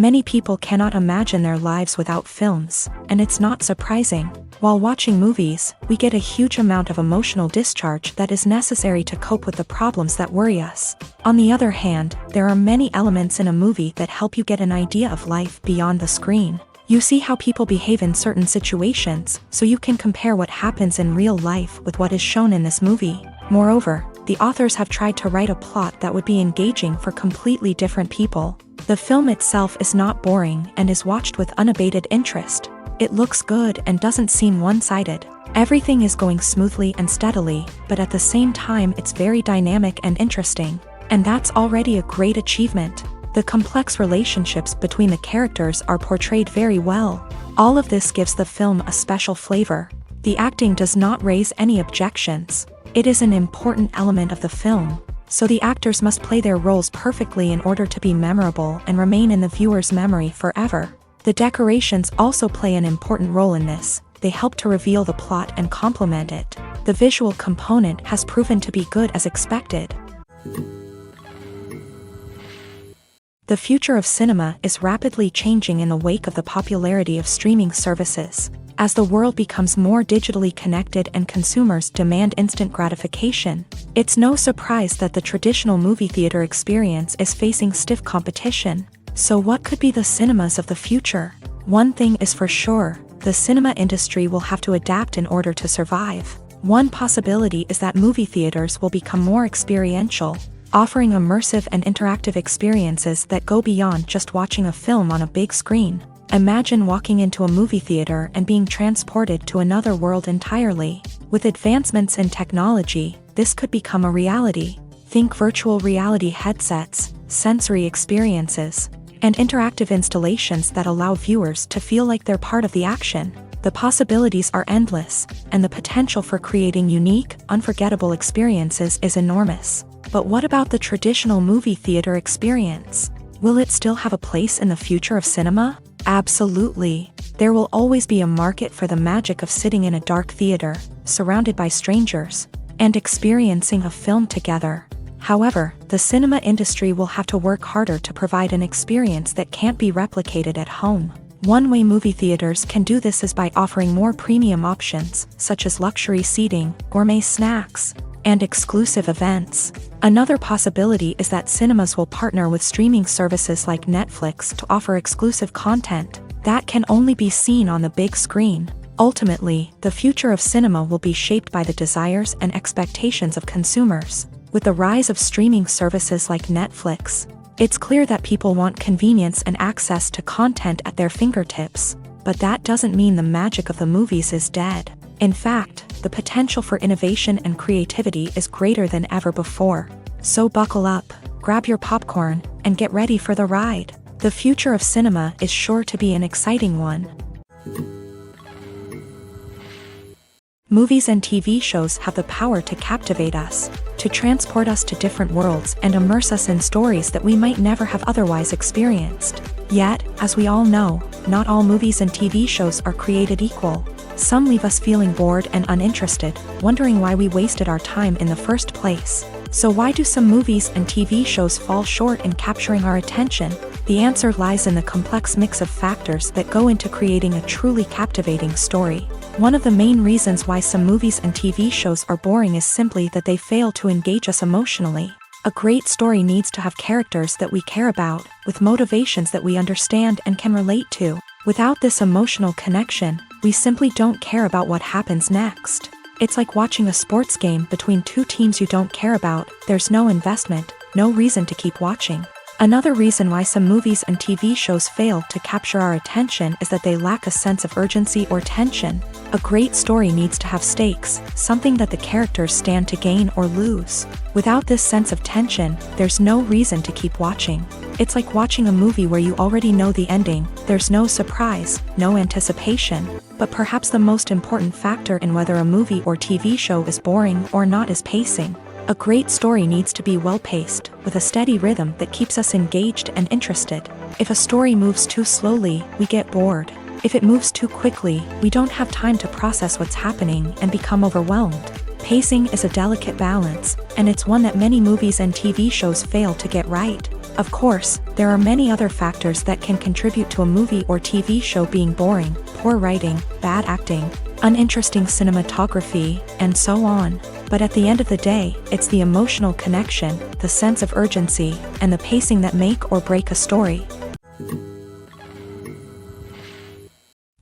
Many people cannot imagine their lives without films, and it's not surprising. While watching movies, we get a huge amount of emotional discharge that is necessary to cope with the problems that worry us. On the other hand, there are many elements in a movie that help you get an idea of life beyond the screen. You see how people behave in certain situations, so you can compare what happens in real life with what is shown in this movie. Moreover, the authors have tried to write a plot that would be engaging for completely different people. The film itself is not boring and is watched with unabated interest. It looks good and doesn't seem one-sided. Everything is going smoothly and steadily, but at the same time it's very dynamic and interesting. And that's already a great achievement. The complex relationships between the characters are portrayed very well. All of this gives the film a special flavor. The acting does not raise any objections. It is an important element of the film, so the actors must play their roles perfectly in order to be memorable and remain in the viewer's memory forever. The decorations also play an important role in this. They help to reveal the plot and complement it. The visual component has proven to be good as expected. The future of cinema is rapidly changing in the wake of the popularity of streaming services. As the world becomes more digitally connected and consumers demand instant gratification, it's no surprise that the traditional movie theater experience is facing stiff competition. So what could be the cinemas of the future? One thing is for sure, the cinema industry will have to adapt in order to survive. One possibility is that movie theaters will become more experiential, offering immersive and interactive experiences that go beyond just watching a film on a big screen. Imagine walking into a movie theater and being transported to another world entirely. With advancements in technology, this could become a reality. Think virtual reality headsets, sensory experiences, and interactive installations that allow viewers to feel like they're part of the action. The possibilities are endless, and the potential for creating unique, unforgettable experiences is enormous. But what about the traditional movie theater experience? Will it still have a place in the future of cinema? Absolutely. There will always be a market for the magic of sitting in a dark theater, surrounded by strangers, and experiencing a film together. However, the cinema industry will have to work harder to provide an experience that can't be replicated at home. One way movie theaters can do this is by offering more premium options, such as luxury seating, gourmet snacks, and exclusive events. Another possibility is that cinemas will partner with streaming services like Netflix to offer exclusive content that can only be seen on the big screen. Ultimately, the future of cinema will be shaped by the desires and expectations of consumers. With the rise of streaming services like Netflix, it's clear that people want convenience and access to content at their fingertips. But that doesn't mean the magic of the movies is dead. In fact, the potential for innovation and creativity is greater than ever before. So buckle up, grab your popcorn, and get ready for the ride. The future of cinema is sure to be an exciting one. Movies and TV shows have the power to captivate us, to transport us to different worlds and immerse us in stories that we might never have otherwise experienced. Yet, as we all know, not all movies and TV shows are created equal. Some leave us feeling bored and uninterested, wondering why we wasted our time in the first place. So why do some movies and TV shows fall short in capturing our attention? The answer lies in the complex mix of factors that go into creating a truly captivating story. One of the main reasons why some movies and TV shows are boring is simply that they fail to engage us emotionally. A great story needs to have characters that we care about, with motivations that we understand and can relate to. Without this emotional connection, we simply don't care about what happens next. It's like watching a sports game between two teams you don't care about. There's no investment, no reason to keep watching. Another reason why some movies and TV shows fail to capture our attention is that they lack a sense of urgency or tension. A great story needs to have stakes, something that the characters stand to gain or lose. Without this sense of tension, there's no reason to keep watching. It's like watching a movie where you already know the ending. There's no surprise, no anticipation. But perhaps the most important factor in whether a movie or TV show is boring or not is pacing. A great story needs to be well-paced, with a steady rhythm that keeps us engaged and interested. If a story moves too slowly, we get bored. If it moves too quickly, we don't have time to process what's happening and become overwhelmed. Pacing is a delicate balance, and it's one that many movies and TV shows fail to get right. Of course, there are many other factors that can contribute to a movie or TV show being boring: poor writing, bad acting, uninteresting cinematography, and so on. But at the end of the day, it's the emotional connection, the sense of urgency, and the pacing that make or break a story.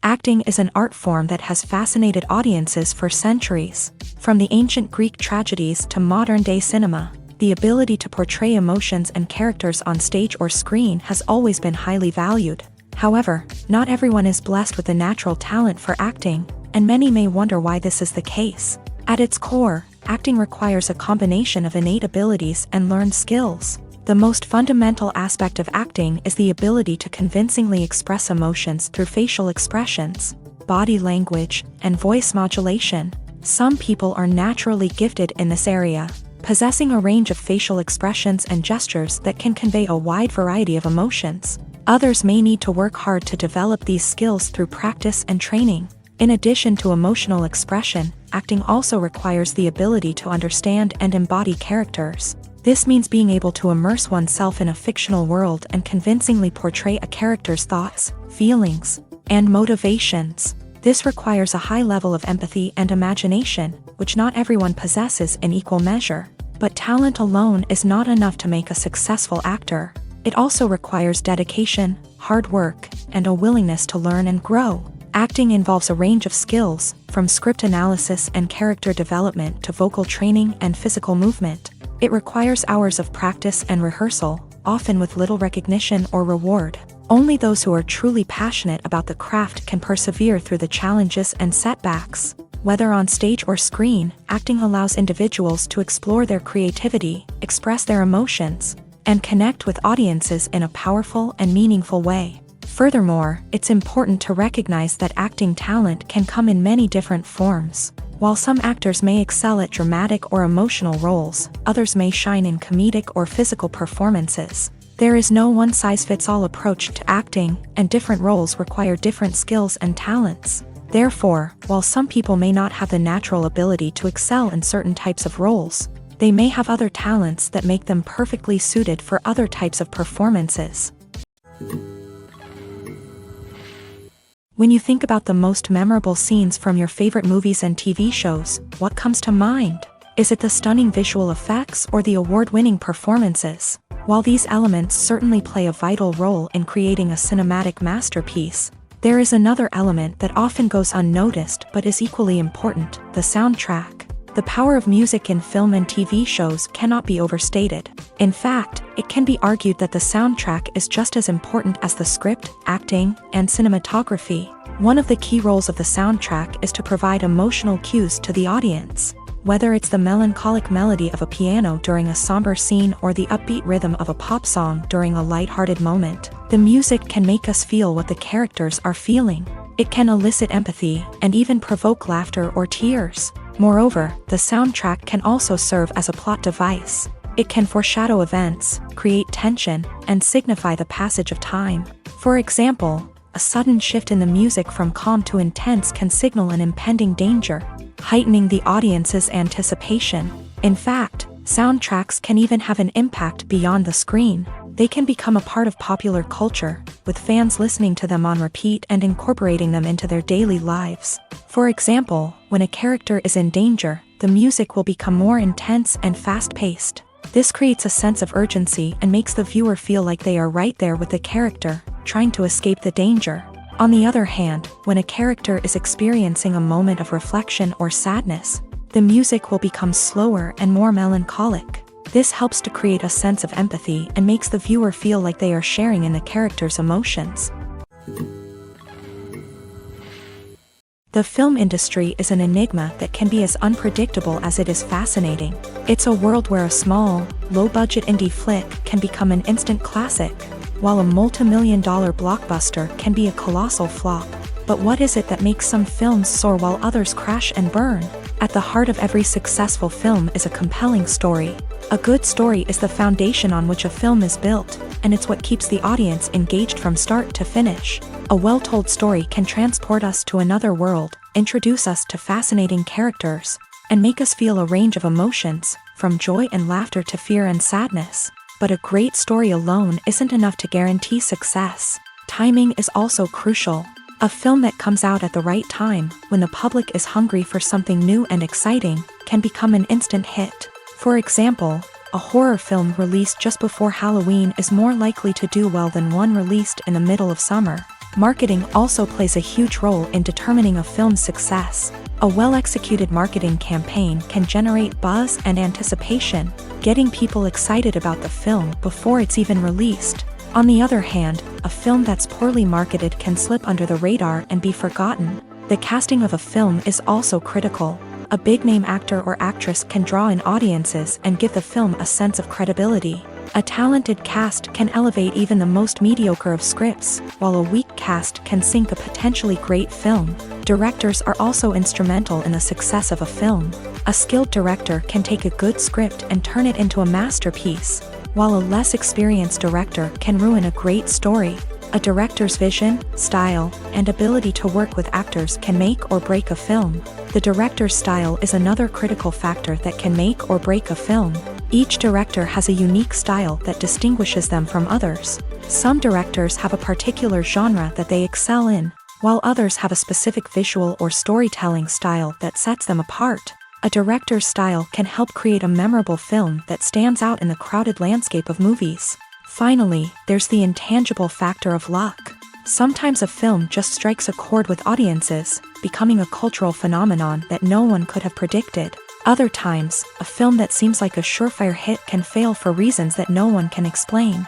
Acting is an art form that has fascinated audiences for centuries. From the ancient Greek tragedies to modern-day cinema, the ability to portray emotions and characters on stage or screen has always been highly valued. However, not everyone is blessed with the natural talent for acting, and many may wonder why this is the case. At its core, acting requires a combination of innate abilities and learned skills. The most fundamental aspect of acting is the ability to convincingly express emotions through facial expressions, body language, and voice modulation. Some people are naturally gifted in this area, possessing a range of facial expressions and gestures that can convey a wide variety of emotions. Others may need to work hard to develop these skills through practice and training. In addition to emotional expression, acting also requires the ability to understand and embody characters. This means being able to immerse oneself in a fictional world and convincingly portray a character's thoughts, feelings, and motivations. This requires a high level of empathy and imagination, which not everyone possesses in equal measure. But talent alone is not enough to make a successful actor. It also requires dedication, hard work, and a willingness to learn and grow. Acting involves a range of skills, from script analysis and character development to vocal training and physical movement. It requires hours of practice and rehearsal, often with little recognition or reward. Only those who are truly passionate about the craft can persevere through the challenges and setbacks. Whether on stage or screen, acting allows individuals to explore their creativity, express their emotions, and connect with audiences in a powerful and meaningful way. Furthermore, it's important to recognize that acting talent can come in many different forms. While some actors may excel at dramatic or emotional roles, others may shine in comedic or physical performances. There is no one-size-fits-all approach to acting, and different roles require different skills and talents. Therefore, while some people may not have the natural ability to excel in certain types of roles, they may have other talents that make them perfectly suited for other types of performances. When you think about the most memorable scenes from your favorite movies and TV shows, what comes to mind? Is it the stunning visual effects or the award-winning performances? While these elements certainly play a vital role in creating a cinematic masterpiece, there is another element that often goes unnoticed but is equally important: the soundtrack. The power of music in film and TV shows cannot be overstated. In fact, it can be argued that the soundtrack is just as important as the script, acting, and cinematography. One of the key roles of the soundtrack is to provide emotional cues to the audience. Whether it's the melancholic melody of a piano during a somber scene or the upbeat rhythm of a pop song during a lighthearted moment, the music can make us feel what the characters are feeling. It can elicit empathy and even provoke laughter or tears. Moreover, the soundtrack can also serve as a plot device. It can foreshadow events, create tension, and signify the passage of time. For example, a sudden shift in the music from calm to intense can signal an impending danger, heightening the audience's anticipation. In fact, soundtracks can even have an impact beyond the screen. They can become a part of popular culture, with fans listening to them on repeat and incorporating them into their daily lives. For example, when a character is in danger, the music will become more intense and fast-paced. This creates a sense of urgency and makes the viewer feel like they are right there with the character, trying to escape the danger. On the other hand, when a character is experiencing a moment of reflection or sadness, the music will become slower and more melancholic. This helps to create a sense of empathy and makes the viewer feel like they are sharing in the character's emotions. The film industry is an enigma that can be as unpredictable as it is fascinating. It's a world where a small, low-budget indie flick can become an instant classic, while a multi-million-dollar blockbuster can be a colossal flop. But what is it that makes some films soar while others crash and burn? At the heart of every successful film is a compelling story. A good story is the foundation on which a film is built, and it's what keeps the audience engaged from start to finish. A well-told story can transport us to another world, introduce us to fascinating characters, and make us feel a range of emotions, from joy and laughter to fear and sadness. But a great story alone isn't enough to guarantee success. Timing is also crucial. A film that comes out at the right time, when the public is hungry for something new and exciting, can become an instant hit. For example, a horror film released just before Halloween is more likely to do well than one released in the middle of summer. Marketing also plays a huge role in determining a film's success. A well-executed marketing campaign can generate buzz and anticipation, getting people excited about the film before it's even released. On the other hand, a film that's poorly marketed can slip under the radar and be forgotten. The casting of a film is also critical. A big-name actor or actress can draw in audiences and give the film a sense of credibility. A talented cast can elevate even the most mediocre of scripts, while a weak cast can sink a potentially great film. Directors are also instrumental in the success of a film. A skilled director can take a good script and turn it into a masterpiece, while a less experienced director can ruin a great story. A director's vision, style, and ability to work with actors can make or break a film. The director's style is another critical factor that can make or break a film. Each director has a unique style that distinguishes them from others. Some directors have a particular genre that they excel in, while others have a specific visual or storytelling style that sets them apart. A director's style can help create a memorable film that stands out in the crowded landscape of movies. Finally, there's the intangible factor of luck. Sometimes a film just strikes a chord with audiences, becoming a cultural phenomenon that no one could have predicted. Other times, a film that seems like a surefire hit can fail for reasons that no one can explain.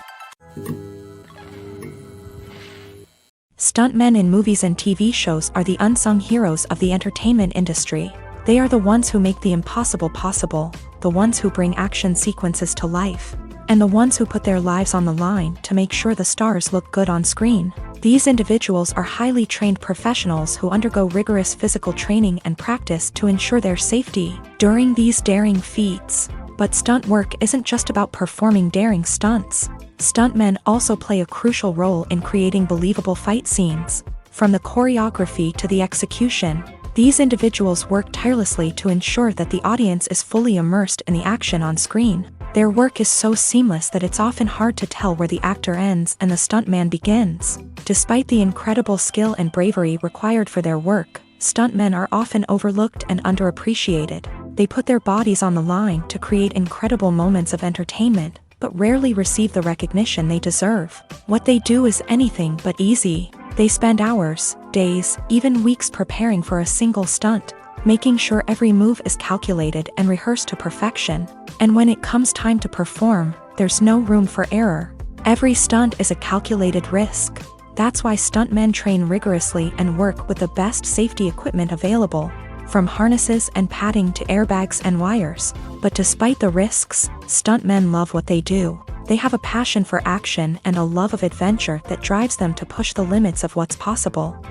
Stuntmen in movies and TV shows are the unsung heroes of the entertainment industry. They are the ones who make the impossible possible, the ones who bring action sequences to life, and the ones who put their lives on the line to make sure the stars look good on screen. These individuals are highly trained professionals who undergo rigorous physical training and practice to ensure their safety during these daring feats. But stunt work isn't just about performing daring stunts. Stuntmen also play a crucial role in creating believable fight scenes. From the choreography to the execution, these individuals work tirelessly to ensure that the audience is fully immersed in the action on screen. Their work is so seamless that it's often hard to tell where the actor ends and the stuntman begins. Despite the incredible skill and bravery required for their work, stuntmen are often overlooked and underappreciated. They put their bodies on the line to create incredible moments of entertainment, but rarely receive the recognition they deserve. What they do is anything but easy. They spend hours, days, even weeks preparing for a single stunt, making sure every move is calculated and rehearsed to perfection. And when it comes time to perform, there's no room for error. Every stunt is a calculated risk. That's why stuntmen train rigorously and work with the best safety equipment available, from harnesses and padding to airbags and wires. But despite the risks, stuntmen love what they do. They have a passion for action and a love of adventure that drives them to push the limits of what's possible.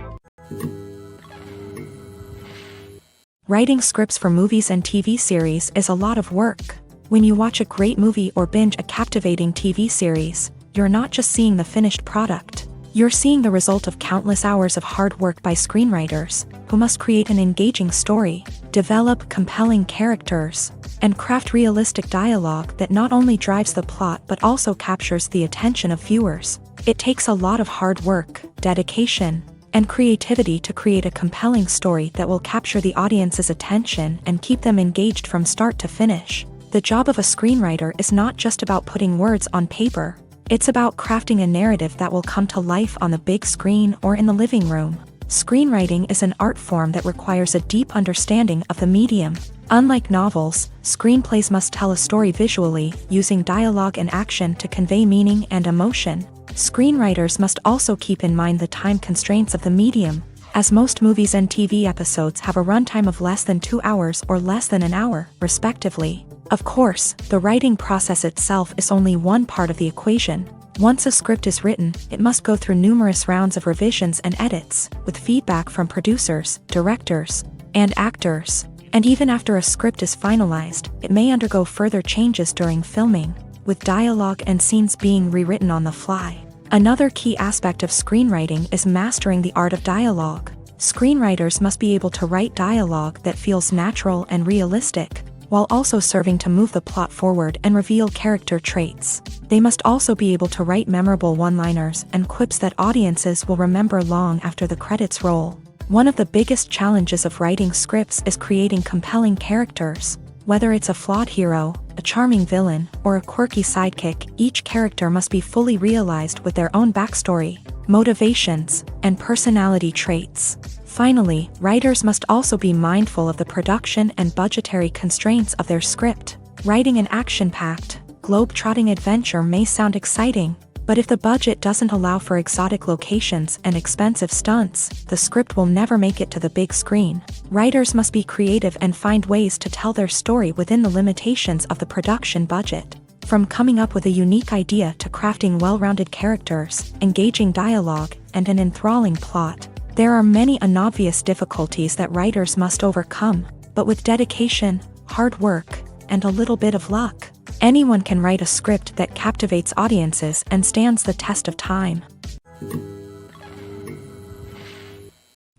Writing scripts for movies and TV series is a lot of work. When you watch a great movie or binge a captivating TV series, you're not just seeing the finished product. You're seeing the result of countless hours of hard work by screenwriters, who must create an engaging story, develop compelling characters, and craft realistic dialogue that not only drives the plot but also captures the attention of viewers. It takes a lot of hard work, dedication, and creativity to create a compelling story that will capture the audience's attention and keep them engaged from start to finish. The job of a screenwriter is not just about putting words on paper. It's about crafting a narrative that will come to life on the big screen or in the living room. Screenwriting is an art form that requires a deep understanding of the medium. Unlike novels, screenplays must tell a story visually, using dialogue and action to convey meaning and emotion. Screenwriters must also keep in mind the time constraints of the medium, as most movies and TV episodes have a runtime of less than 2 hours or less than an hour, respectively. Of course, the writing process itself is only one part of the equation. Once a script is written, it must go through numerous rounds of revisions and edits, with feedback from producers, directors, and actors. And even after a script is finalized, it may undergo further changes during filming, with dialogue and scenes being rewritten on the fly. Another key aspect of screenwriting is mastering the art of dialogue. Screenwriters must be able to write dialogue that feels natural and realistic, while also serving to move the plot forward and reveal character traits. They must also be able to write memorable one-liners and quips that audiences will remember long after the credits roll. One of the biggest challenges of writing scripts is creating compelling characters. Whether it's a flawed hero, a charming villain, or a quirky sidekick, each character must be fully realized with their own backstory, motivations, and personality traits. Finally, writers must also be mindful of the production and budgetary constraints of their script. Writing an action-packed, globe-trotting adventure may sound exciting, but if the budget doesn't allow for exotic locations and expensive stunts, the script will never make it to the big screen. Writers must be creative and find ways to tell their story within the limitations of the production budget. From coming up with a unique idea to crafting well-rounded characters, engaging dialogue, and an enthralling plot, there are many unobvious difficulties that writers must overcome, but with dedication, hard work, and a little bit of luck, anyone can write a script that captivates audiences and stands the test of time.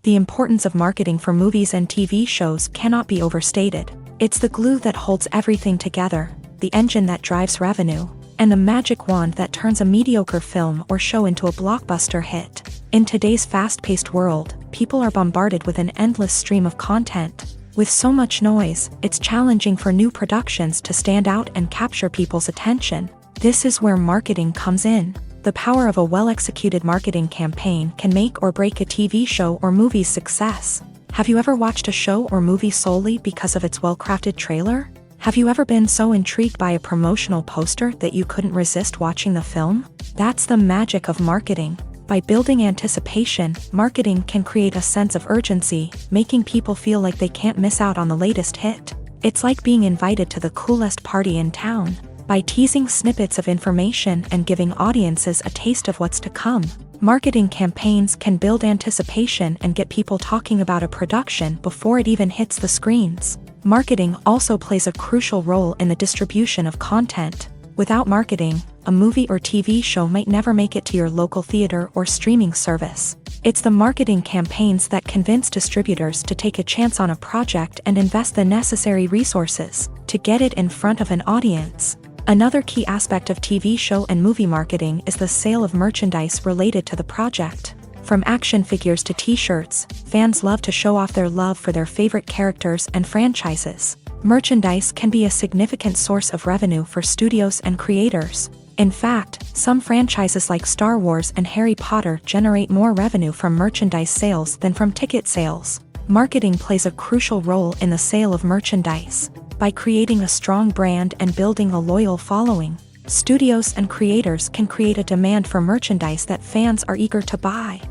The importance of marketing for movies and TV shows cannot be overstated. It's the glue that holds everything together, the engine that drives revenue, and the magic wand that turns a mediocre film or show into a blockbuster hit. In today's fast-paced world, people are bombarded with an endless stream of content. With so much noise, it's challenging for new productions to stand out and capture people's attention. This is where marketing comes in. The power of a well-executed marketing campaign can make or break a TV show or movie's success. Have you ever watched a show or movie solely because of its well-crafted trailer? Have you ever been so intrigued by a promotional poster that you couldn't resist watching the film? That's the magic of marketing. By building anticipation, marketing can create a sense of urgency, making people feel like they can't miss out on the latest hit. It's like being invited to the coolest party in town. By teasing snippets of information and giving audiences a taste of what's to come, marketing campaigns can build anticipation and get people talking about a production before it even hits the screens. Marketing also plays a crucial role in the distribution of content. Without marketing, a movie or TV show might never make it to your local theater or streaming service. It's the marketing campaigns that convince distributors to take a chance on a project and invest the necessary resources to get it in front of an audience. Another key aspect of TV show and movie marketing is the sale of merchandise related to the project. From action figures to t-shirts, fans love to show off their love for their favorite characters and franchises. Merchandise can be a significant source of revenue for studios and creators. In fact, some franchises like Star Wars and Harry Potter generate more revenue from merchandise sales than from ticket sales. Marketing plays a crucial role in the sale of merchandise. By creating a strong brand and building a loyal following, studios and creators can create a demand for merchandise that fans are eager to buy.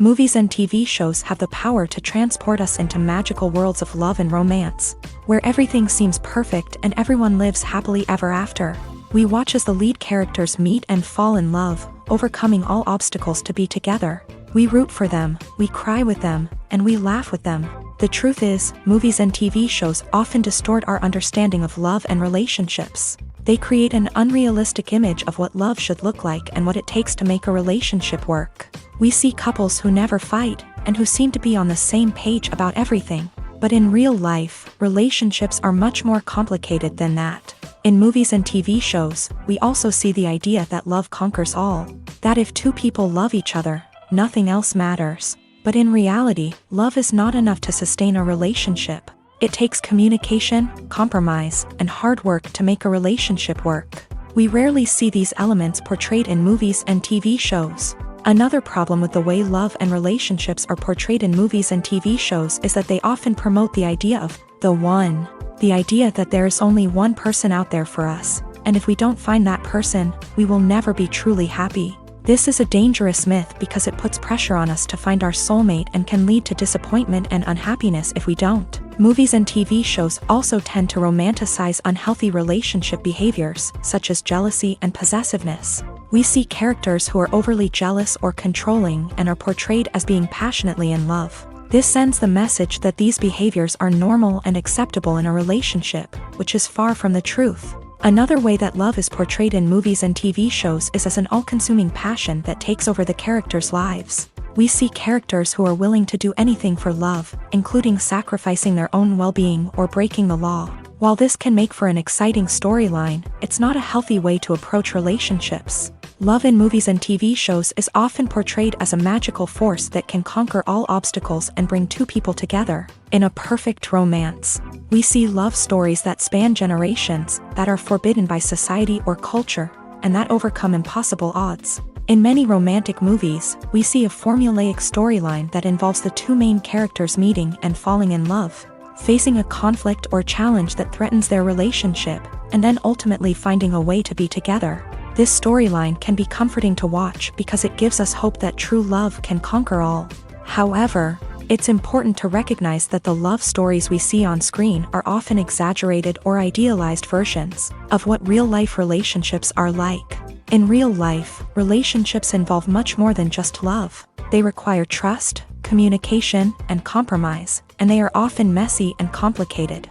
Movies and TV shows have the power to transport us into magical worlds of love and romance, where everything seems perfect and everyone lives happily ever after. We watch as the lead characters meet and fall in love, overcoming all obstacles to be together. We root for them, we cry with them, and we laugh with them. The truth is, movies and TV shows often distort our understanding of love and relationships. They create an unrealistic image of what love should look like and what it takes to make a relationship work. We see couples who never fight, and who seem to be on the same page about everything. But in real life, relationships are much more complicated than that. In movies and TV shows, we also see the idea that love conquers all. That if two people love each other, nothing else matters. But in reality, love is not enough to sustain a relationship. It takes communication, compromise, and hard work to make a relationship work. We rarely see these elements portrayed in movies and TV shows. Another problem with the way love and relationships are portrayed in movies and TV shows is that they often promote the idea of the one. The idea that there is only one person out there for us, and if we don't find that person, we will never be truly happy. This is a dangerous myth because it puts pressure on us to find our soulmate and can lead to disappointment and unhappiness if we don't. Movies and TV shows also tend to romanticize unhealthy relationship behaviors, such as jealousy and possessiveness. We see characters who are overly jealous or controlling and are portrayed as being passionately in love. This sends the message that these behaviors are normal and acceptable in a relationship, which is far from the truth. Another way that love is portrayed in movies and TV shows is as an all-consuming passion that takes over the characters' lives. We see characters who are willing to do anything for love, including sacrificing their own well-being or breaking the law. While this can make for an exciting storyline, it's not a healthy way to approach relationships. Love in movies and TV shows is often portrayed as a magical force that can conquer all obstacles and bring two people together. In a perfect romance, we see love stories that span generations, that are forbidden by society or culture, and that overcome impossible odds. In many romantic movies, we see a formulaic storyline that involves the two main characters meeting and falling in love, facing a conflict or challenge that threatens their relationship, and then ultimately finding a way to be together. This storyline can be comforting to watch because it gives us hope that true love can conquer all. However, it's important to recognize that the love stories we see on screen are often exaggerated or idealized versions of what real-life relationships are like. In real life, relationships involve much more than just love. They require trust, communication, and compromise, and they are often messy and complicated.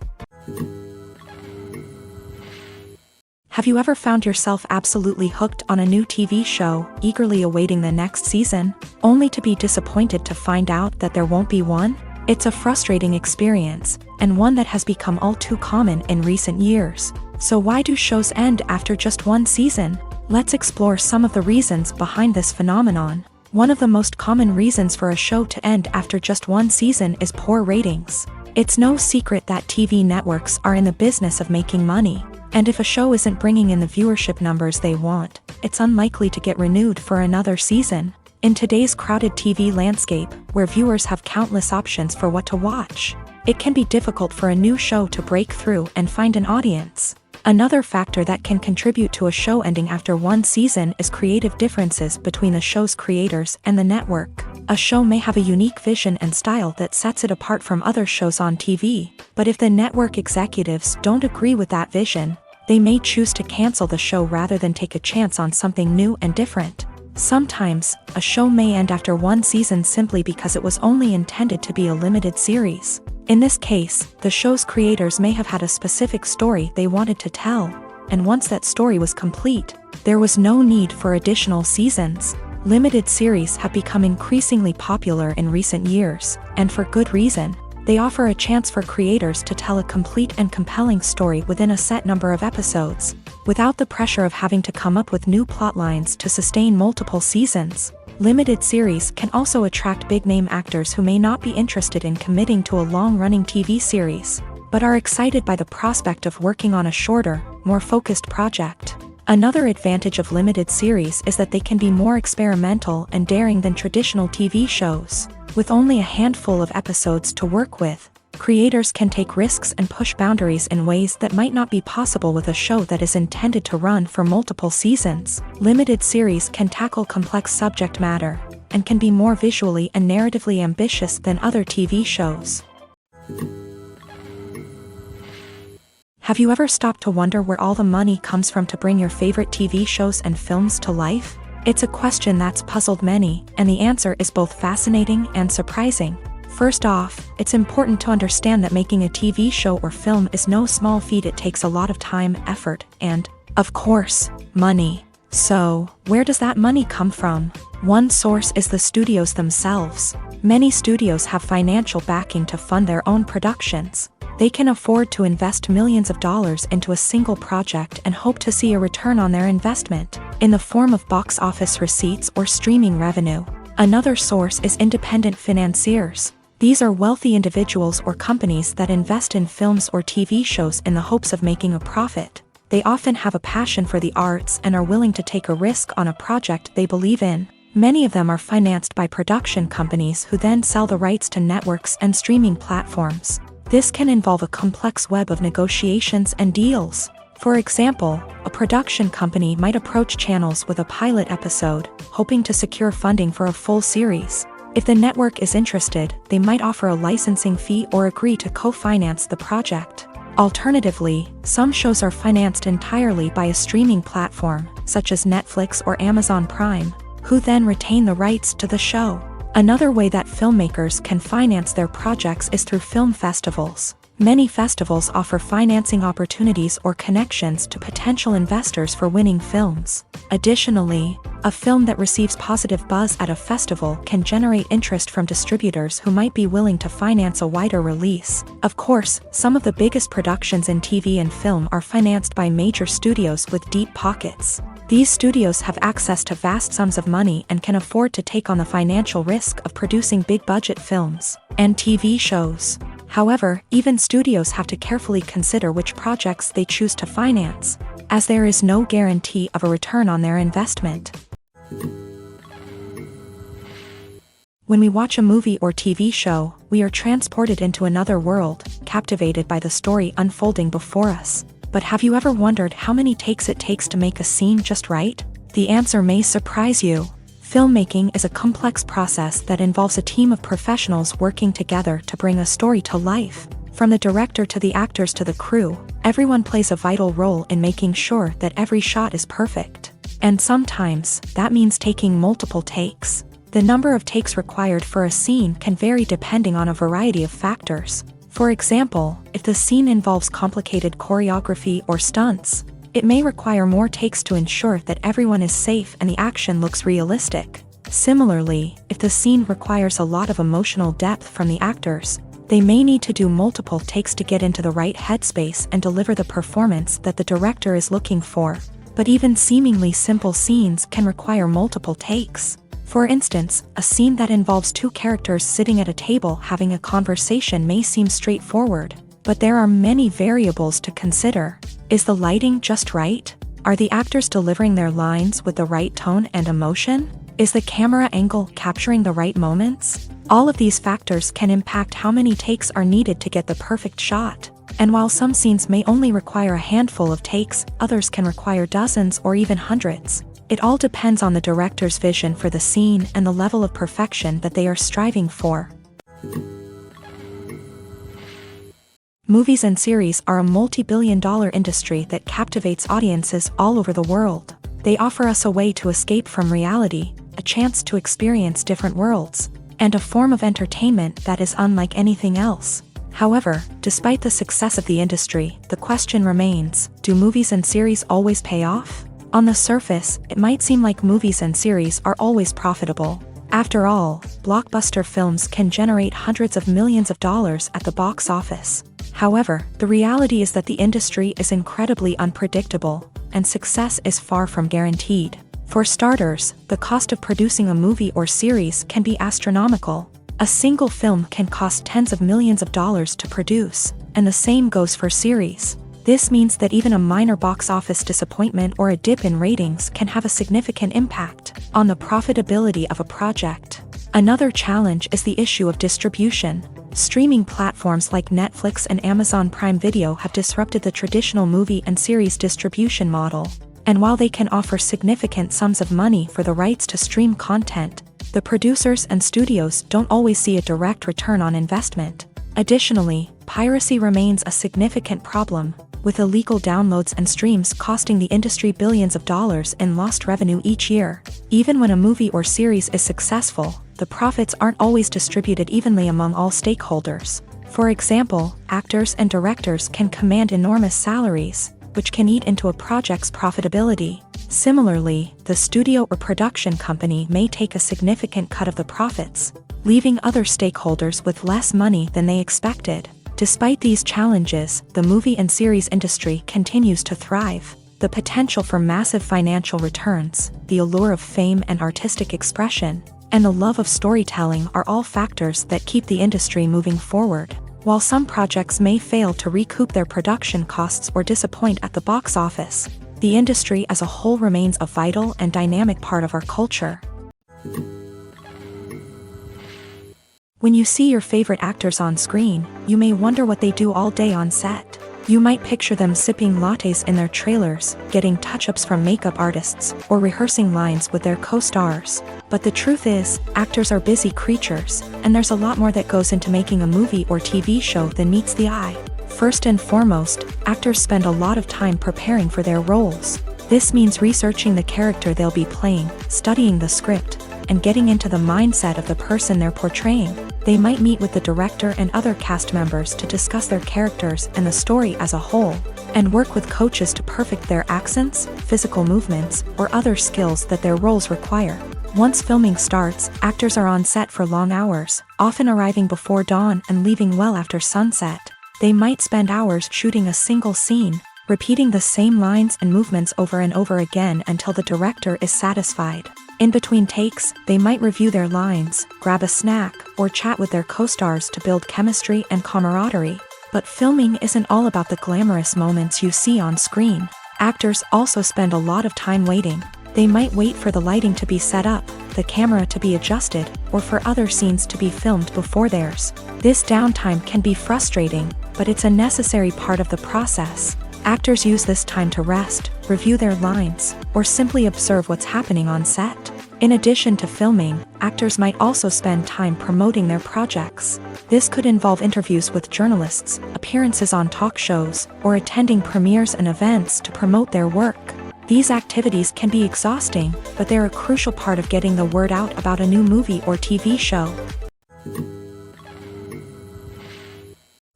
Have you ever found yourself absolutely hooked on a new TV show, eagerly awaiting the next season, only to be disappointed to find out that there won't be one? It's a frustrating experience, and one that has become all too common in recent years. So why do shows end after just one season? Let's explore some of the reasons behind this phenomenon. One of the most common reasons for a show to end after just one season is poor ratings. It's no secret that TV networks are in the business of making money. And if a show isn't bringing in the viewership numbers they want, it's unlikely to get renewed for another season. In today's crowded TV landscape, where viewers have countless options for what to watch, it can be difficult for a new show to break through and find an audience. Another factor that can contribute to a show ending after one season is creative differences between the show's creators and the network. A show may have a unique vision and style that sets it apart from other shows on TV, but if the network executives don't agree with that vision, they may choose to cancel the show rather than take a chance on something new and different. Sometimes, a show may end after one season simply because it was only intended to be a limited series. In this case, the show's creators may have had a specific story they wanted to tell, and once that story was complete, there was no need for additional seasons. Limited series have become increasingly popular in recent years, and for good reason. They offer a chance for creators to tell a complete and compelling story within a set number of episodes, without the pressure of having to come up with new plot lines to sustain multiple seasons. Limited series can also attract big-name actors who may not be interested in committing to a long-running TV series, but are excited by the prospect of working on a shorter, more focused project. Another advantage of limited series is that they can be more experimental and daring than traditional TV shows. With only a handful of episodes to work with, creators can take risks and push boundaries in ways that might not be possible with a show that is intended to run for multiple seasons. Limited series can tackle complex subject matter, and can be more visually and narratively ambitious than other TV shows. Have you ever stopped to wonder where all the money comes from to bring your favorite TV shows and films to life? It's a question that's puzzled many, and the answer is both fascinating and surprising. First off, it's important to understand that making a TV show or film is no small feat. It takes a lot of time, effort, and, of course, money. So, where does that money come from? One source is the studios themselves. Many studios have financial backing to fund their own productions. They can afford to invest millions of dollars into a single project and hope to see a return on their investment, in the form of box office receipts or streaming revenue. Another source is independent financiers. These are wealthy individuals or companies that invest in films or TV shows in the hopes of making a profit. They often have a passion for the arts and are willing to take a risk on a project they believe in. Many of them are financed by production companies who then sell the rights to networks and streaming platforms. This can involve a complex web of negotiations and deals. For example, a production company might approach channels with a pilot episode, hoping to secure funding for a full series. If the network is interested, they might offer a licensing fee or agree to co-finance the project. Alternatively, some shows are financed entirely by a streaming platform, such as Netflix or Amazon Prime, who then retain the rights to the show. Another way that filmmakers can finance their projects is through film festivals. Many festivals offer financing opportunities or connections to potential investors for winning films. Additionally, a film that receives positive buzz at a festival can generate interest from distributors who might be willing to finance a wider release. Of course, some of the biggest productions in TV and film are financed by major studios with deep pockets. These studios have access to vast sums of money and can afford to take on the financial risk of producing big-budget films and TV shows. However, even studios have to carefully consider which projects they choose to finance, as there is no guarantee of a return on their investment. When we watch a movie or TV show, we are transported into another world, captivated by the story unfolding before us. But have you ever wondered how many takes it takes to make a scene just right? The answer may surprise you. Filmmaking is a complex process that involves a team of professionals working together to bring a story to life. From the director to the actors to the crew, everyone plays a vital role in making sure that every shot is perfect. And sometimes, that means taking multiple takes. The number of takes required for a scene can vary depending on a variety of factors. For example, if the scene involves complicated choreography or stunts, it may require more takes to ensure that everyone is safe and the action looks realistic. Similarly, if the scene requires a lot of emotional depth from the actors, they may need to do multiple takes to get into the right headspace and deliver the performance that the director is looking for. But even seemingly simple scenes can require multiple takes. For instance, a scene that involves two characters sitting at a table having a conversation may seem straightforward, but there are many variables to consider. Is the lighting just right? Are the actors delivering their lines with the right tone and emotion? Is the camera angle capturing the right moments? All of these factors can impact how many takes are needed to get the perfect shot. And while some scenes may only require a handful of takes, others can require dozens or even hundreds. It all depends on the director's vision for the scene and the level of perfection that they are striving for. Movies and series are a multi-billion-dollar industry that captivates audiences all over the world. They offer us a way to escape from reality, a chance to experience different worlds, and a form of entertainment that is unlike anything else. However, despite the success of the industry, the question remains, do movies and series always pay off? On the surface, it might seem like movies and series are always profitable. After all, blockbuster films can generate hundreds of millions of dollars at the box office. However, the reality is that the industry is incredibly unpredictable, and success is far from guaranteed. For starters, the cost of producing a movie or series can be astronomical. A single film can cost tens of millions of dollars to produce, and the same goes for series. This means that even a minor box office disappointment or a dip in ratings can have a significant impact on the profitability of a project. Another challenge is the issue of distribution. Streaming platforms like Netflix and Amazon Prime Video have disrupted the traditional movie and series distribution model. And while they can offer significant sums of money for the rights to stream content, the producers and studios don't always see a direct return on investment. Additionally, piracy remains a significant problem, with illegal downloads and streams costing the industry billions of dollars in lost revenue each year. Even when a movie or series is successful, the profits aren't always distributed evenly among all stakeholders. For example, actors and directors can command enormous salaries, which can eat into a project's profitability. Similarly, the studio or production company may take a significant cut of the profits, leaving other stakeholders with less money than they expected. Despite these challenges, the movie and series industry continues to thrive. The potential for massive financial returns, the allure of fame and artistic expression, and the love of storytelling are all factors that keep the industry moving forward. While some projects may fail to recoup their production costs or disappoint at the box office, the industry as a whole remains a vital and dynamic part of our culture. When you see your favorite actors on screen, you may wonder what they do all day on set. You might picture them sipping lattes in their trailers, getting touch-ups from makeup artists, or rehearsing lines with their co-stars. But the truth is, actors are busy creatures, and there's a lot more that goes into making a movie or TV show than meets the eye. First and foremost, actors spend a lot of time preparing for their roles. This means researching the character they'll be playing, studying the script, and getting into the mindset of the person they're portraying. They might meet with the director and other cast members to discuss their characters and the story as a whole, and work with coaches to perfect their accents, physical movements, or other skills that their roles require. Once filming starts, actors are on set for long hours, often arriving before dawn and leaving well after sunset. They might spend hours shooting a single scene, repeating the same lines and movements over and over again until the director is satisfied. In between takes, they might review their lines, grab a snack, or chat with their co-stars to build chemistry and camaraderie. But filming isn't all about the glamorous moments you see on screen. Actors also spend a lot of time waiting. They might wait for the lighting to be set up, the camera to be adjusted, or for other scenes to be filmed before theirs. This downtime can be frustrating, but it's a necessary part of the process. Actors use this time to rest, review their lines, or simply observe what's happening on set. In addition to filming, actors might also spend time promoting their projects. This could involve interviews with journalists, appearances on talk shows, or attending premieres and events to promote their work. These activities can be exhausting, but they're a crucial part of getting the word out about a new movie or TV show.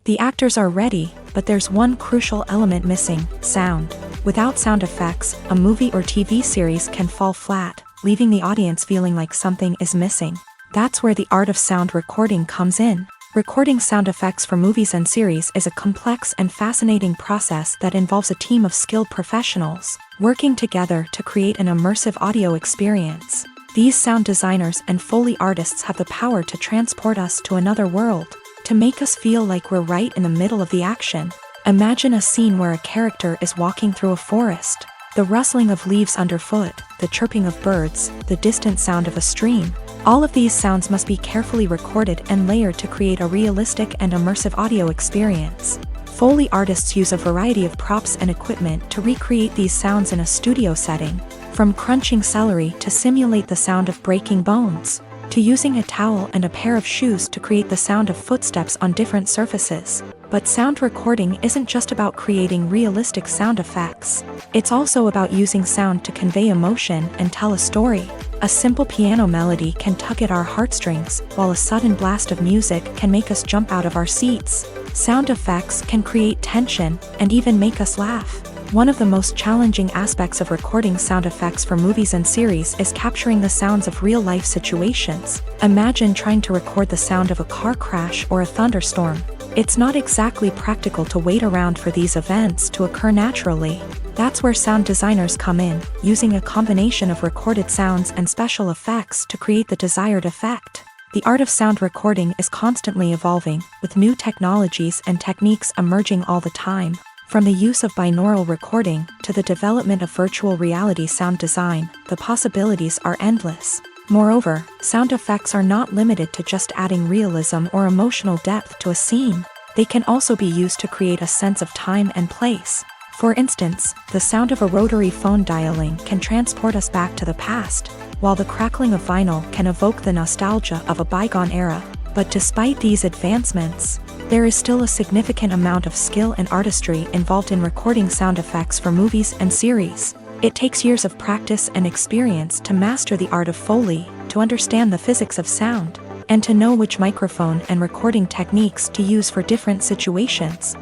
The actors are ready, but there's one crucial element missing: sound. Without sound effects, a movie or TV series can fall flat, leaving the audience feeling like something is missing. That's where the art of sound recording comes in. Recording sound effects for movies and series is a complex and fascinating process that involves a team of skilled professionals working together to create an immersive audio experience. These sound designers and Foley artists have the power to transport us to another world, to make us feel like we're right in the middle of the action. Imagine a scene where a character is walking through a forest. The rustling of leaves underfoot, the chirping of birds, the distant sound of a stream. All of these sounds must be carefully recorded and layered to create a realistic and immersive audio experience. Foley artists use a variety of props and equipment to recreate these sounds in a studio setting, from crunching celery to simulate the sound of breaking bones, to using a towel and a pair of shoes to create the sound of footsteps on different surfaces. But sound recording isn't just about creating realistic sound effects. It's also about using sound to convey emotion and tell a story. A simple piano melody can tug at our heartstrings, while a sudden blast of music can make us jump out of our seats. Sound effects can create tension and even make us laugh. One of the most challenging aspects of recording sound effects for movies and series is capturing the sounds of real-life situations. Imagine trying to record the sound of a car crash or a thunderstorm. It's not exactly practical to wait around for these events to occur naturally. That's where sound designers come in, using a combination of recorded sounds and special effects to create the desired effect. The art of sound recording is constantly evolving, with new technologies and techniques emerging all the time. From the use of binaural recording to the development of virtual reality sound design, the possibilities are endless. Moreover, sound effects are not limited to just adding realism or emotional depth to a scene. They can also be used to create a sense of time and place. For instance, the sound of a rotary phone dialing can transport us back to the past, while the crackling of vinyl can evoke the nostalgia of a bygone era. But despite these advancements, there is still a significant amount of skill and artistry involved in recording sound effects for movies and series. It takes years of practice and experience to master the art of Foley, to understand the physics of sound, and to know which microphone and recording techniques to use for different situations.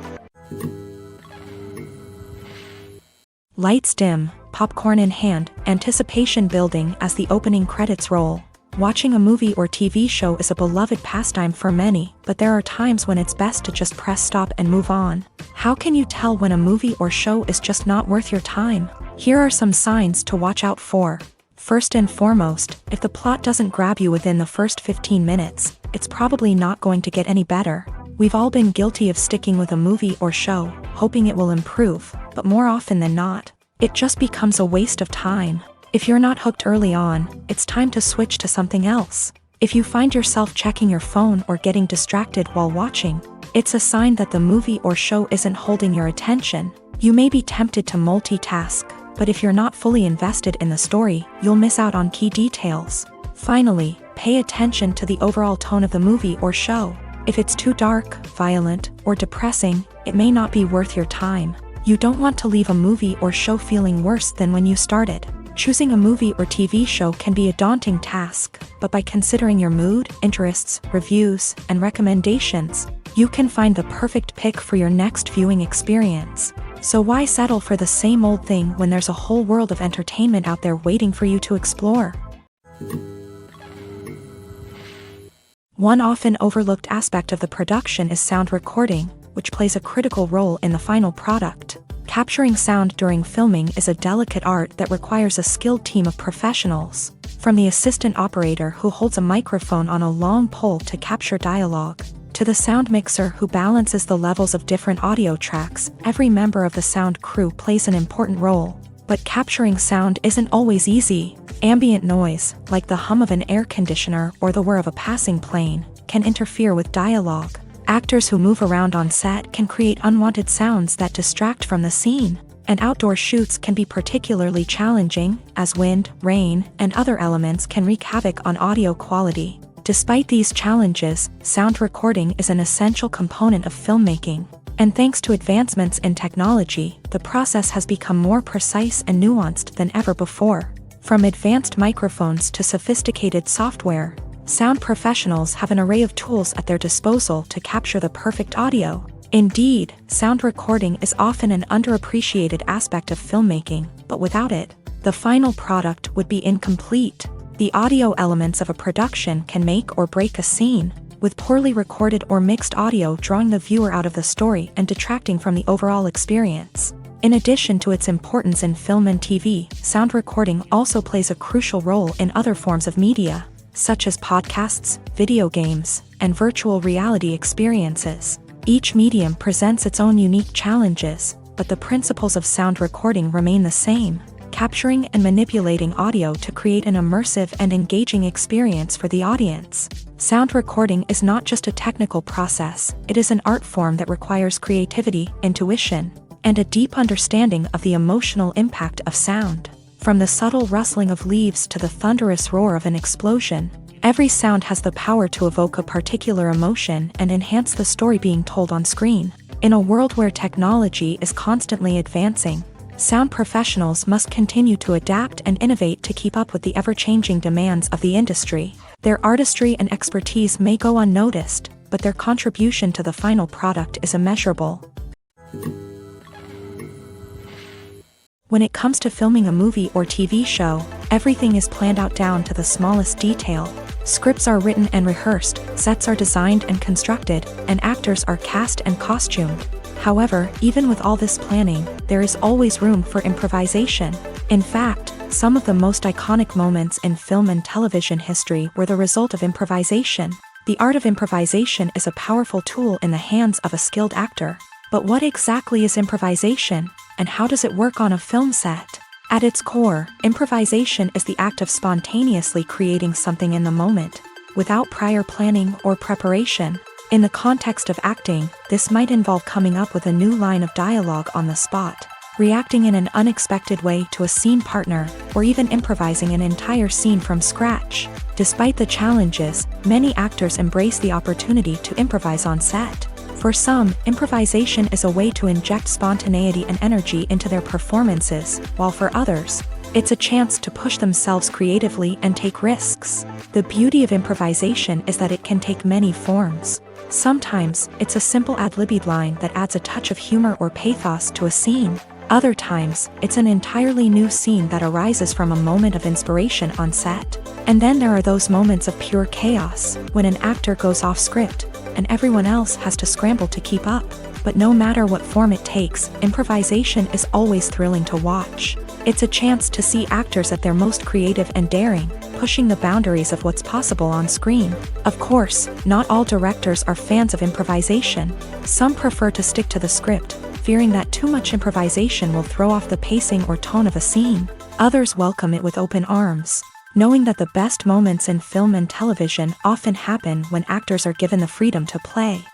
Lights dim, popcorn in hand, anticipation building as the opening credits roll. Watching a movie or TV show is a beloved pastime for many, but there are times when it's best to just press stop and move on. How can you tell when a movie or show is just not worth your time? Here are some signs to watch out for. First and foremost, if the plot doesn't grab you within the first 15 minutes, it's probably not going to get any better. We've all been guilty of sticking with a movie or show, hoping it will improve, but more often than not, it just becomes a waste of time. If you're not hooked early on, it's time to switch to something else. If you find yourself checking your phone or getting distracted while watching, it's a sign that the movie or show isn't holding your attention. You may be tempted to multitask, but if you're not fully invested in the story, you'll miss out on key details. Finally, pay attention to the overall tone of the movie or show. If it's too dark, violent, or depressing, it may not be worth your time. You don't want to leave a movie or show feeling worse than when you started. Choosing a movie or TV show can be a daunting task, but by considering your mood, interests, reviews, and recommendations, you can find the perfect pick for your next viewing experience. So why settle for the same old thing when there's a whole world of entertainment out there waiting for you to explore? One often overlooked aspect of the production is sound recording, which plays a critical role in the final product. Capturing sound during filming is a delicate art that requires a skilled team of professionals. From the assistant operator who holds a microphone on a long pole to capture dialogue, to the sound mixer who balances the levels of different audio tracks, every member of the sound crew plays an important role. But capturing sound isn't always easy. Ambient noise, like the hum of an air conditioner or the whir of a passing plane, can interfere with dialogue. Actors who move around on set can create unwanted sounds that distract from the scene. And outdoor shoots can be particularly challenging, as wind, rain, and other elements can wreak havoc on audio quality. Despite these challenges, sound recording is an essential component of filmmaking. And thanks to advancements in technology, the process has become more precise and nuanced than ever before. From advanced microphones to sophisticated software, sound professionals have an array of tools at their disposal to capture the perfect audio. Indeed, sound recording is often an underappreciated aspect of filmmaking, but without it, the final product would be incomplete. The audio elements of a production can make or break a scene, with poorly recorded or mixed audio drawing the viewer out of the story and detracting from the overall experience. In addition to its importance in film and TV, sound recording also plays a crucial role in other forms of media, such as podcasts, video games, and virtual reality experiences. Each medium presents its own unique challenges, but the principles of sound recording remain the same: capturing and manipulating audio to create an immersive and engaging experience for the audience. Sound recording is not just a technical process, it is an art form that requires creativity, intuition, and a deep understanding of the emotional impact of sound. From the subtle rustling of leaves to the thunderous roar of an explosion, every sound has the power to evoke a particular emotion and enhance the story being told on screen. In a world where technology is constantly advancing, sound professionals must continue to adapt and innovate to keep up with the ever-changing demands of the industry. Their artistry and expertise may go unnoticed, but their contribution to the final product is immeasurable. When it comes to filming a movie or TV show, everything is planned out down to the smallest detail. Scripts are written and rehearsed, sets are designed and constructed, and actors are cast and costumed. However, even with all this planning, there is always room for improvisation. In fact, some of the most iconic moments in film and television history were the result of improvisation. The art of improvisation is a powerful tool in the hands of a skilled actor. But what exactly is improvisation, and how does it work on a film set? At its core, improvisation is the act of spontaneously creating something in the moment, without prior planning or preparation. In the context of acting, this might involve coming up with a new line of dialogue on the spot, reacting in an unexpected way to a scene partner, or even improvising an entire scene from scratch. Despite the challenges, many actors embrace the opportunity to improvise on set. For some, improvisation is a way to inject spontaneity and energy into their performances, while for others, it's a chance to push themselves creatively and take risks. The beauty of improvisation is that it can take many forms. Sometimes, it's a simple ad-libbed line that adds a touch of humor or pathos to a scene. Other times, it's an entirely new scene that arises from a moment of inspiration on set. And then there are those moments of pure chaos, when an actor goes off script, and everyone else has to scramble to keep up. But no matter what form it takes, improvisation is always thrilling to watch. It's a chance to see actors at their most creative and daring, pushing the boundaries of what's possible on screen. Of course, not all directors are fans of improvisation. Some prefer to stick to the script, fearing that too much improvisation will throw off the pacing or tone of a scene. Others welcome it with open arms, knowing that the best moments in film and television often happen when actors are given the freedom to play.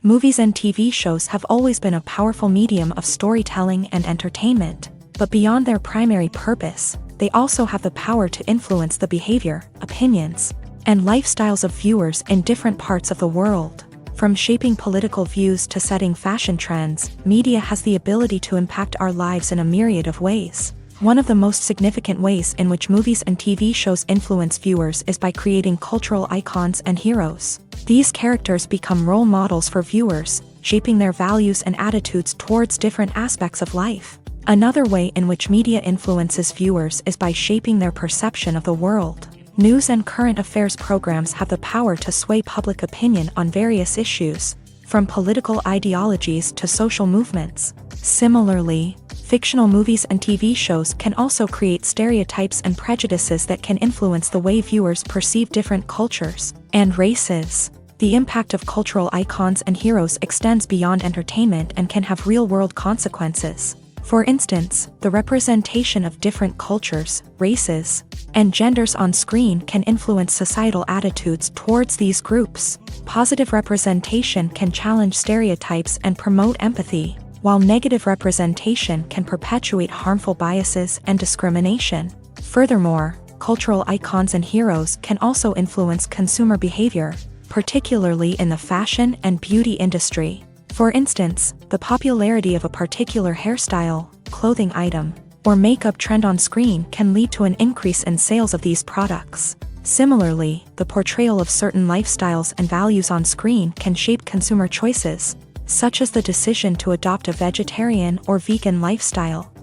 Movies and TV shows have always been a powerful medium of storytelling and entertainment, but beyond their primary purpose, they also have the power to influence the behavior, opinions, and lifestyles of viewers in different parts of the world. From shaping political views to setting fashion trends, media has the ability to impact our lives in a myriad of ways. One of the most significant ways in which movies and TV shows influence viewers is by creating cultural icons and heroes. These characters become role models for viewers, shaping their values and attitudes towards different aspects of life. Another way in which media influences viewers is by shaping their perception of the world. News and current affairs programs have the power to sway public opinion on various issues, from political ideologies to social movements. Similarly, fictional movies and TV shows can also create stereotypes and prejudices that can influence the way viewers perceive different cultures and races. The impact of cultural icons and heroes extends beyond entertainment and can have real-world consequences. For instance, the representation of different cultures, races, and genders on screen can influence societal attitudes towards these groups. Positive representation can challenge stereotypes and promote empathy, while negative representation can perpetuate harmful biases and discrimination. Furthermore, cultural icons and heroes can also influence consumer behavior, particularly in the fashion and beauty industry. For instance, the popularity of a particular hairstyle, clothing item, or makeup trend on screen can lead to an increase in sales of these products. Similarly, the portrayal of certain lifestyles and values on screen can shape consumer choices, such as the decision to adopt a vegetarian or vegan lifestyle.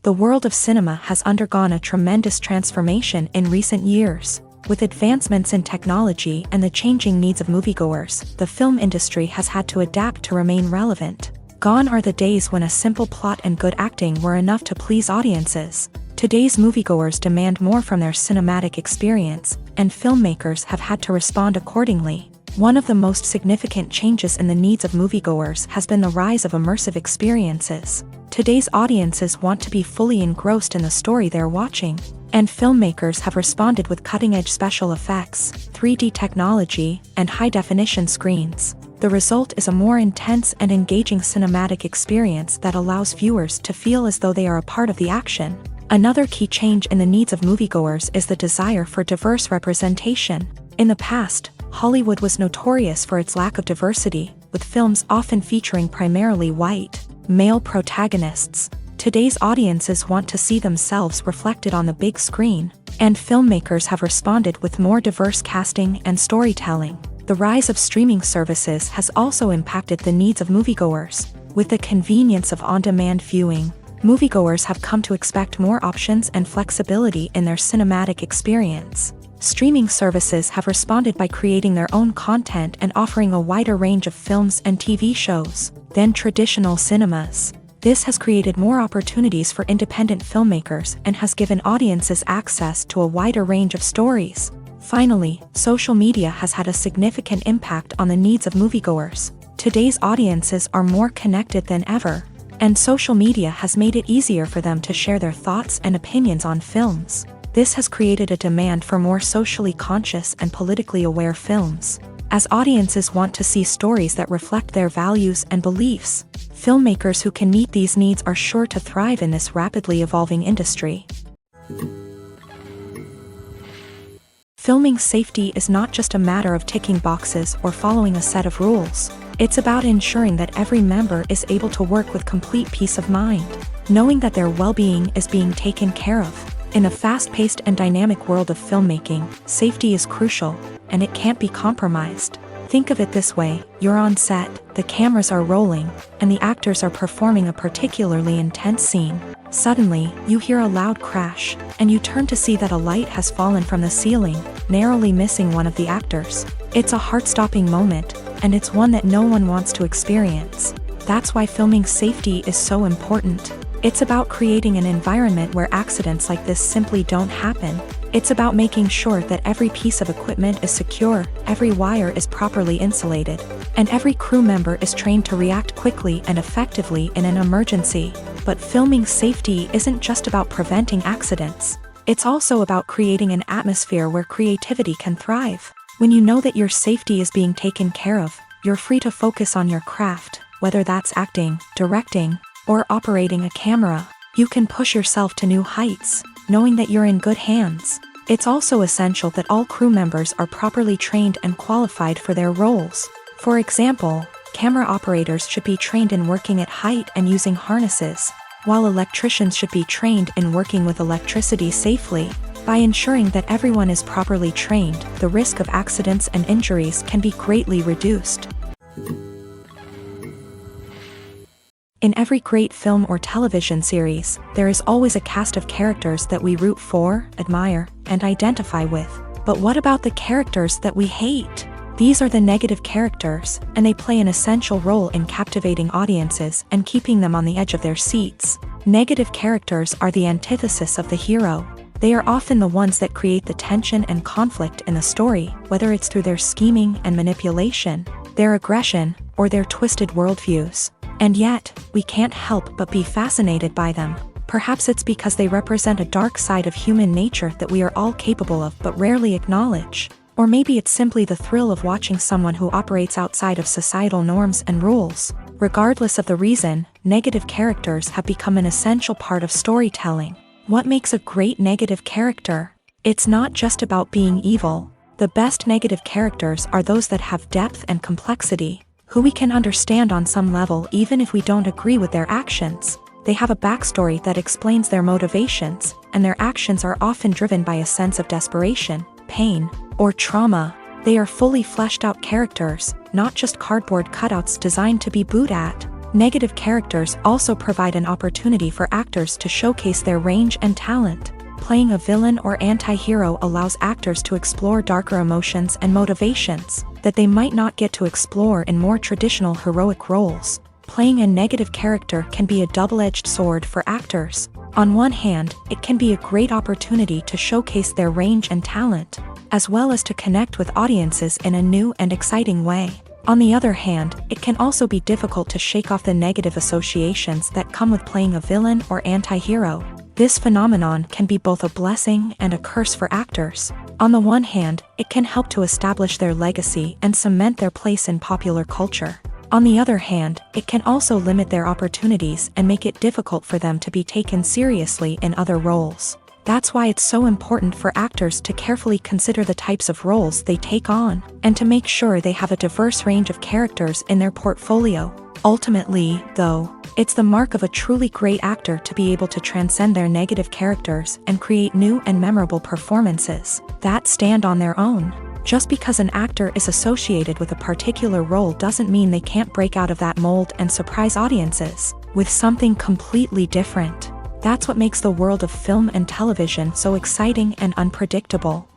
The world of cinema has undergone a tremendous transformation in recent years. With advancements in technology and the changing needs of moviegoers, the film industry has had to adapt to remain relevant. Gone are the days when a simple plot and good acting were enough to please audiences. Today's moviegoers demand more from their cinematic experience, and filmmakers have had to respond accordingly. One of the most significant changes in the needs of moviegoers has been the rise of immersive experiences. Today's audiences want to be fully engrossed in the story they're watching, and filmmakers have responded with cutting-edge special effects, 3D technology, and high-definition screens. The result is a more intense and engaging cinematic experience that allows viewers to feel as though they are a part of the action. Another key change in the needs of moviegoers is the desire for diverse representation. In the past, Hollywood was notorious for its lack of diversity, with films often featuring primarily white, male protagonists. Today's audiences want to see themselves reflected on the big screen, and filmmakers have responded with more diverse casting and storytelling. The rise of streaming services has also impacted the needs of moviegoers. With the convenience of on-demand viewing, moviegoers have come to expect more options and flexibility in their cinematic experience. Streaming services have responded by creating their own content and offering a wider range of films and TV shows than traditional cinemas. This has created more opportunities for independent filmmakers and has given audiences access to a wider range of stories. Finally, social media has had a significant impact on the needs of moviegoers. Today's audiences are more connected than ever, and social media has made it easier for them to share their thoughts and opinions on films. This has created a demand for more socially conscious and politically aware films. As audiences want to see stories that reflect their values and beliefs, filmmakers who can meet these needs are sure to thrive in this rapidly evolving industry. Filming safety is not just a matter of ticking boxes or following a set of rules. It's about ensuring that every member is able to work with complete peace of mind, knowing that their well-being is being taken care of. In a fast-paced and dynamic world of filmmaking, safety is crucial, and it can't be compromised. Think of it this way: you're on set, the cameras are rolling, and the actors are performing a particularly intense scene. Suddenly, you hear a loud crash, and you turn to see that a light has fallen from the ceiling, narrowly missing one of the actors. It's a heart-stopping moment, and it's one that no one wants to experience. That's why filming safety is so important. It's about creating an environment where accidents like this simply don't happen. It's about making sure that every piece of equipment is secure, every wire is properly insulated, and every crew member is trained to react quickly and effectively in an emergency. But filming safety isn't just about preventing accidents. It's also about creating an atmosphere where creativity can thrive. When you know that your safety is being taken care of, you're free to focus on your craft, whether that's acting, directing, or operating a camera. You can push yourself to new heights, knowing that you're in good hands. It's also essential that all crew members are properly trained and qualified for their roles. For example, camera operators should be trained in working at height and using harnesses, while electricians should be trained in working with electricity safely. By ensuring that everyone is properly trained, the risk of accidents and injuries can be greatly reduced. In every great film or television series, there is always a cast of characters that we root for, admire, and identify with. But what about the characters that we hate? These are the negative characters, and they play an essential role in captivating audiences and keeping them on the edge of their seats. Negative characters are the antithesis of the hero. They are often the ones that create the tension and conflict in the story, whether it's through their scheming and manipulation, their aggression, or their twisted worldviews. And yet, we can't help but be fascinated by them. Perhaps it's because they represent a dark side of human nature that we are all capable of but rarely acknowledge. Or maybe it's simply the thrill of watching someone who operates outside of societal norms and rules. Regardless of the reason, negative characters have become an essential part of storytelling. What makes a great negative character? It's not just about being evil. The best negative characters are those that have depth and complexity, who we can understand on some level even if we don't agree with their actions. They have a backstory that explains their motivations, and their actions are often driven by a sense of desperation, pain, or trauma. They are fully fleshed out characters, not just cardboard cutouts designed to be booed at. Negative characters also provide an opportunity for actors to showcase their range and talent. Playing a villain or anti-hero allows actors to explore darker emotions and motivations that they might not get to explore in more traditional heroic roles. Playing a negative character can be a double-edged sword for actors. On one hand, it can be a great opportunity to showcase their range and talent, as well as to connect with audiences in a new and exciting way. On the other hand, it can also be difficult to shake off the negative associations that come with playing a villain or anti-hero. This phenomenon can be both a blessing and a curse for actors. On the one hand, it can help to establish their legacy and cement their place in popular culture. On the other hand, it can also limit their opportunities and make it difficult for them to be taken seriously in other roles. That's why it's so important for actors to carefully consider the types of roles they take on, and to make sure they have a diverse range of characters in their portfolio. Ultimately, though, it's the mark of a truly great actor to be able to transcend their negative characters and create new and memorable performances that stand on their own. Just because an actor is associated with a particular role doesn't mean they can't break out of that mold and surprise audiences with something completely different. That's what makes the world of film and television so exciting and unpredictable.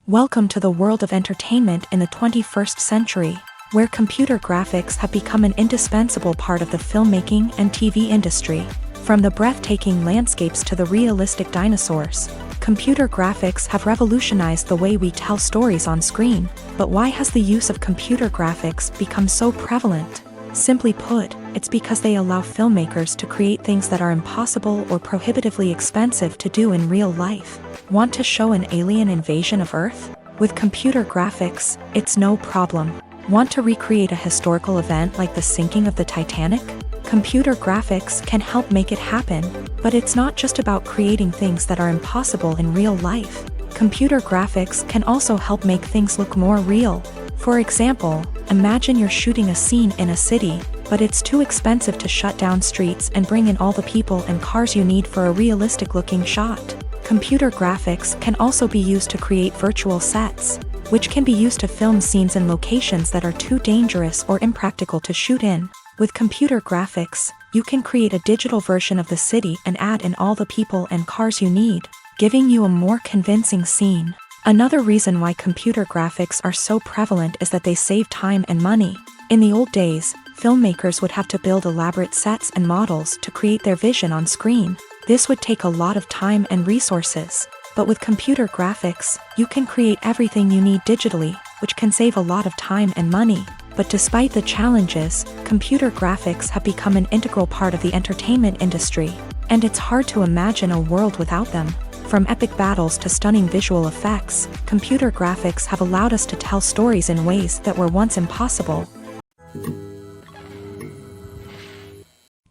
Welcome to the world of entertainment in the 21st century, where computer graphics have become an indispensable part of the filmmaking and TV industry. From the breathtaking landscapes to the realistic dinosaurs, computer graphics have revolutionized the way we tell stories on screen. But why has the use of computer graphics become so prevalent? Simply put, it's because they allow filmmakers to create things that are impossible or prohibitively expensive to do in real life. Want to show an alien invasion of Earth? With computer graphics, it's no problem. Want to recreate a historical event like the sinking of the Titanic? Computer graphics can help make it happen. But it's not just about creating things that are impossible in real life. Computer graphics can also help make things look more real. For example, imagine you're shooting a scene in a city, but it's too expensive to shut down streets and bring in all the people and cars you need for a realistic-looking shot. Computer graphics can also be used to create virtual sets, which can be used to film scenes in locations that are too dangerous or impractical to shoot in. With computer graphics, you can create a digital version of the city and add in all the people and cars you need, giving you a more convincing scene. Another reason why computer graphics are so prevalent is that they save time and money. In the old days, filmmakers would have to build elaborate sets and models to create their vision on screen. This would take a lot of time and resources. But with computer graphics, you can create everything you need digitally, which can save a lot of time and money. But despite the challenges, computer graphics have become an integral part of the entertainment industry, and it's hard to imagine a world without them. From epic battles to stunning visual effects, computer graphics have allowed us to tell stories in ways that were once impossible.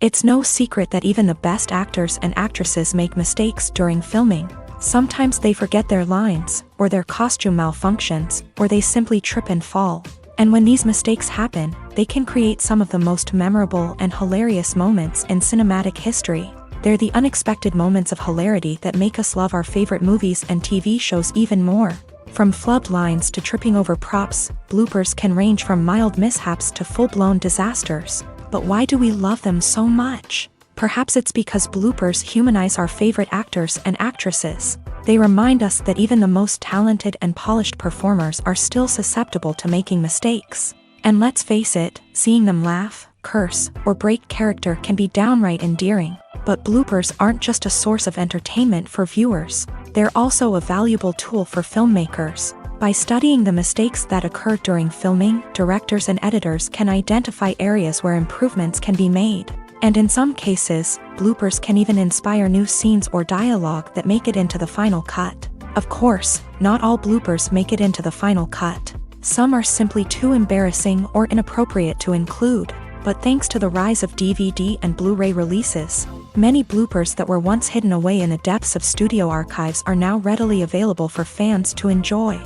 It's no secret that even the best actors and actresses make mistakes during filming. Sometimes they forget their lines, or their costume malfunctions, or they simply trip and fall. And when these mistakes happen, they can create some of the most memorable and hilarious moments in cinematic history. They're the unexpected moments of hilarity that make us love our favorite movies and TV shows even more. From flubbed lines to tripping over props, bloopers can range from mild mishaps to full-blown disasters. But why do we love them so much? Perhaps it's because bloopers humanize our favorite actors and actresses. They remind us that even the most talented and polished performers are still susceptible to making mistakes. And let's face it, seeing them laugh, curse, or break character can be downright endearing. But bloopers aren't just a source of entertainment for viewers. They're also a valuable tool for filmmakers. By studying the mistakes that occur during filming, directors and editors can identify areas where improvements can be made. And in some cases, bloopers can even inspire new scenes or dialogue that make it into the final cut. Of course, not all bloopers make it into the final cut. Some are simply too embarrassing or inappropriate to include. But thanks to the rise of DVD and Blu-ray releases, many bloopers that were once hidden away in the depths of studio archives are now readily available for fans to enjoy.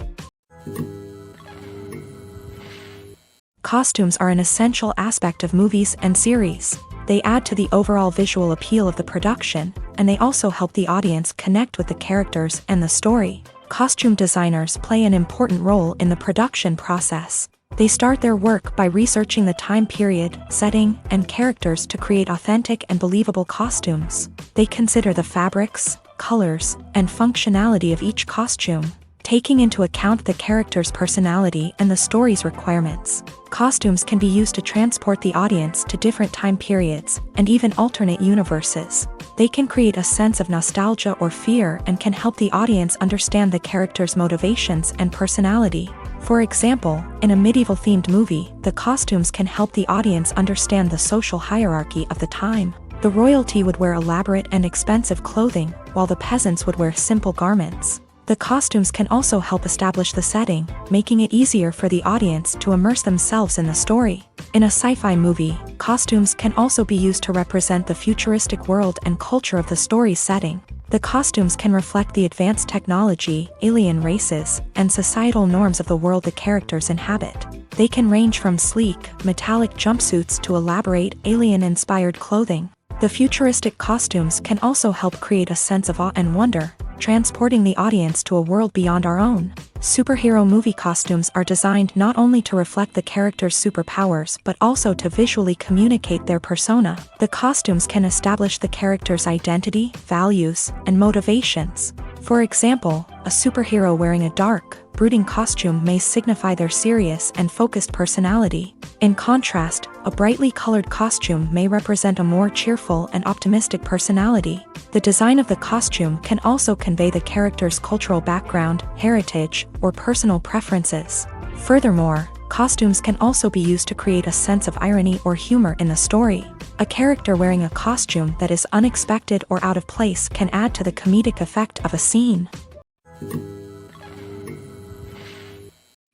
Costumes are an essential aspect of movies and series. They add to the overall visual appeal of the production, and they also help the audience connect with the characters and the story. Costume designers play an important role in the production process. They start their work by researching the time period, setting, and characters to create authentic and believable costumes. They consider the fabrics, colors, and functionality of each costume, taking into account the character's personality and the story's requirements. Costumes can be used to transport the audience to different time periods, and even alternate universes. They can create a sense of nostalgia or fear and can help the audience understand the character's motivations and personality. For example, in a medieval-themed movie, the costumes can help the audience understand the social hierarchy of the time. The royalty would wear elaborate and expensive clothing, while the peasants would wear simple garments. The costumes can also help establish the setting, making it easier for the audience to immerse themselves in the story. In a sci-fi movie, costumes can also be used to represent the futuristic world and culture of the story's setting. The costumes can reflect the advanced technology, alien races, and societal norms of the world the characters inhabit. They can range from sleek, metallic jumpsuits to elaborate, alien-inspired clothing. The futuristic costumes can also help create a sense of awe and wonder, transporting the audience to a world beyond our own. Superhero movie costumes are designed not only to reflect the character's superpowers but also to visually communicate their persona. The costumes can establish the character's identity, values, and motivations. For example, a superhero wearing a dark, brooding costume may signify their serious and focused personality. In contrast, a brightly colored costume may represent a more cheerful and optimistic personality. The design of the costume can also convey the character's cultural background, heritage, or personal preferences. Furthermore, costumes can also be used to create a sense of irony or humor in the story. A character wearing a costume that is unexpected or out of place can add to the comedic effect of a scene.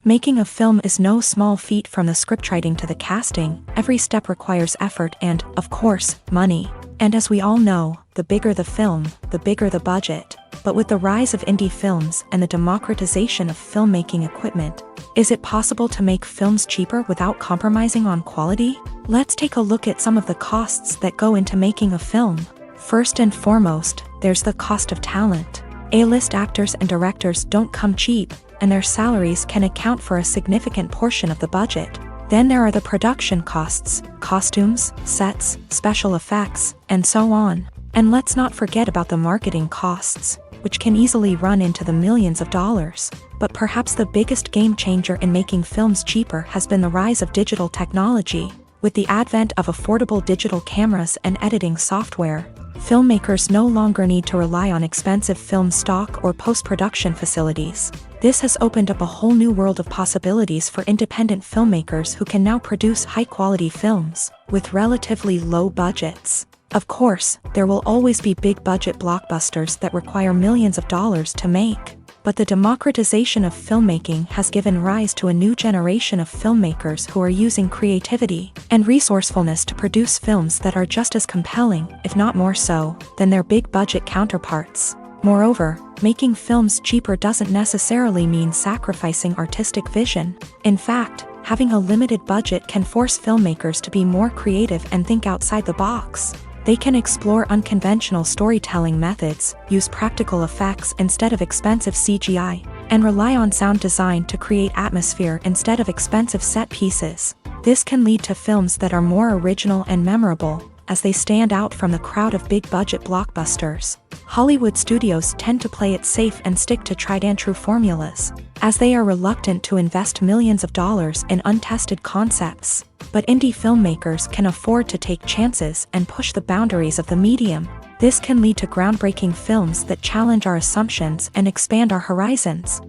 Making a film is no small feat. From the scriptwriting to the casting. Every step requires effort and, of course, money. And as we all know, the bigger the film, the bigger the budget. But with the rise of indie films and the democratization of filmmaking equipment, is it possible to make films cheaper without compromising on quality? Let's take a look at some of the costs that go into making a film. First and foremost, there's the cost of talent. A-list actors and directors don't come cheap, and their salaries can account for a significant portion of the budget. Then there are the production costs, costumes, sets, special effects, and so on. And let's not forget about the marketing costs. which can easily run into the millions of dollars. But perhaps the biggest game changer in making films cheaper has been the rise of digital technology. With the advent of affordable digital cameras and editing software, filmmakers no longer need to rely on expensive film stock or post-production facilities. This has opened up a whole new world of possibilities for independent filmmakers who can now produce high-quality films with relatively low budgets. Of course, there will always be big-budget blockbusters that require millions of dollars to make. But the democratization of filmmaking has given rise to a new generation of filmmakers who are using creativity and resourcefulness to produce films that are just as compelling, if not more so, than their big-budget counterparts. Moreover, making films cheaper doesn't necessarily mean sacrificing artistic vision. In fact, having a limited budget can force filmmakers to be more creative and think outside the box. They can explore unconventional storytelling methods, use practical effects instead of expensive CGI, and rely on sound design to create atmosphere instead of expensive set pieces. This can lead to films that are more original and memorable, as they stand out from the crowd of big-budget blockbusters. Hollywood studios tend to play it safe and stick to tried-and-true formulas, as they are reluctant to invest millions of dollars in untested concepts. But indie filmmakers can afford to take chances and push the boundaries of the medium. This can lead to groundbreaking films that challenge our assumptions and expand our horizons.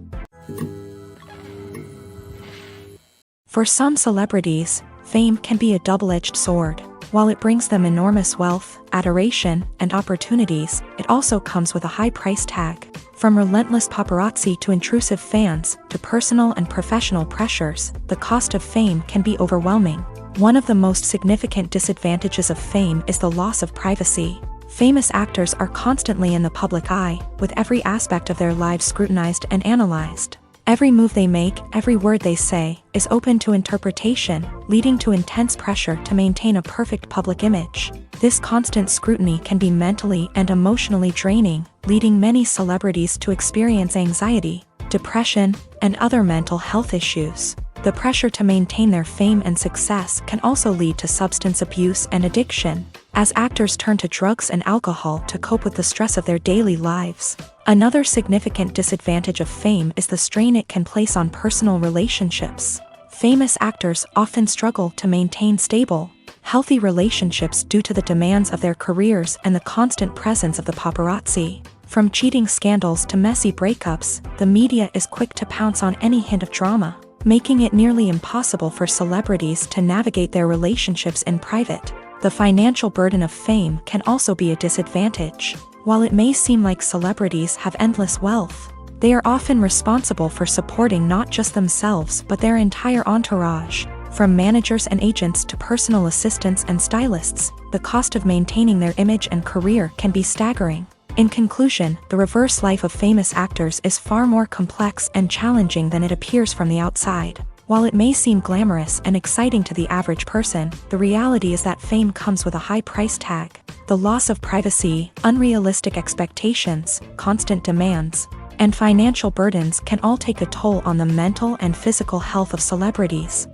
For some celebrities, fame can be a double-edged sword. While it brings them enormous wealth, adoration, and opportunities, it also comes with a high price tag. From relentless paparazzi to intrusive fans, to personal and professional pressures, the cost of fame can be overwhelming. One of the most significant disadvantages of fame is the loss of privacy. Famous actors are constantly in the public eye, with every aspect of their lives scrutinized and analyzed. Every move they make, every word they say, is open to interpretation, leading to intense pressure to maintain a perfect public image. This constant scrutiny can be mentally and emotionally draining, leading many celebrities to experience anxiety, depression, and other mental health issues. The pressure to maintain their fame and success can also lead to substance abuse and addiction, as actors turn to drugs and alcohol to cope with the stress of their daily lives. Another significant disadvantage of fame is the strain it can place on personal relationships. Famous actors often struggle to maintain stable, healthy relationships due to the demands of their careers and the constant presence of the paparazzi. From cheating scandals to messy breakups, the media is quick to pounce on any hint of drama, making it nearly impossible for celebrities to navigate their relationships in private. The financial burden of fame can also be a disadvantage. While it may seem like celebrities have endless wealth, they are often responsible for supporting not just themselves but their entire entourage. From managers and agents to personal assistants and stylists, the cost of maintaining their image and career can be staggering. In conclusion, the reverse life of famous actors is far more complex and challenging than it appears from the outside. While it may seem glamorous and exciting to the average person, the reality is that fame comes with a high price tag. The loss of privacy, unrealistic expectations, constant demands, and financial burdens can all take a toll on the mental and physical health of celebrities.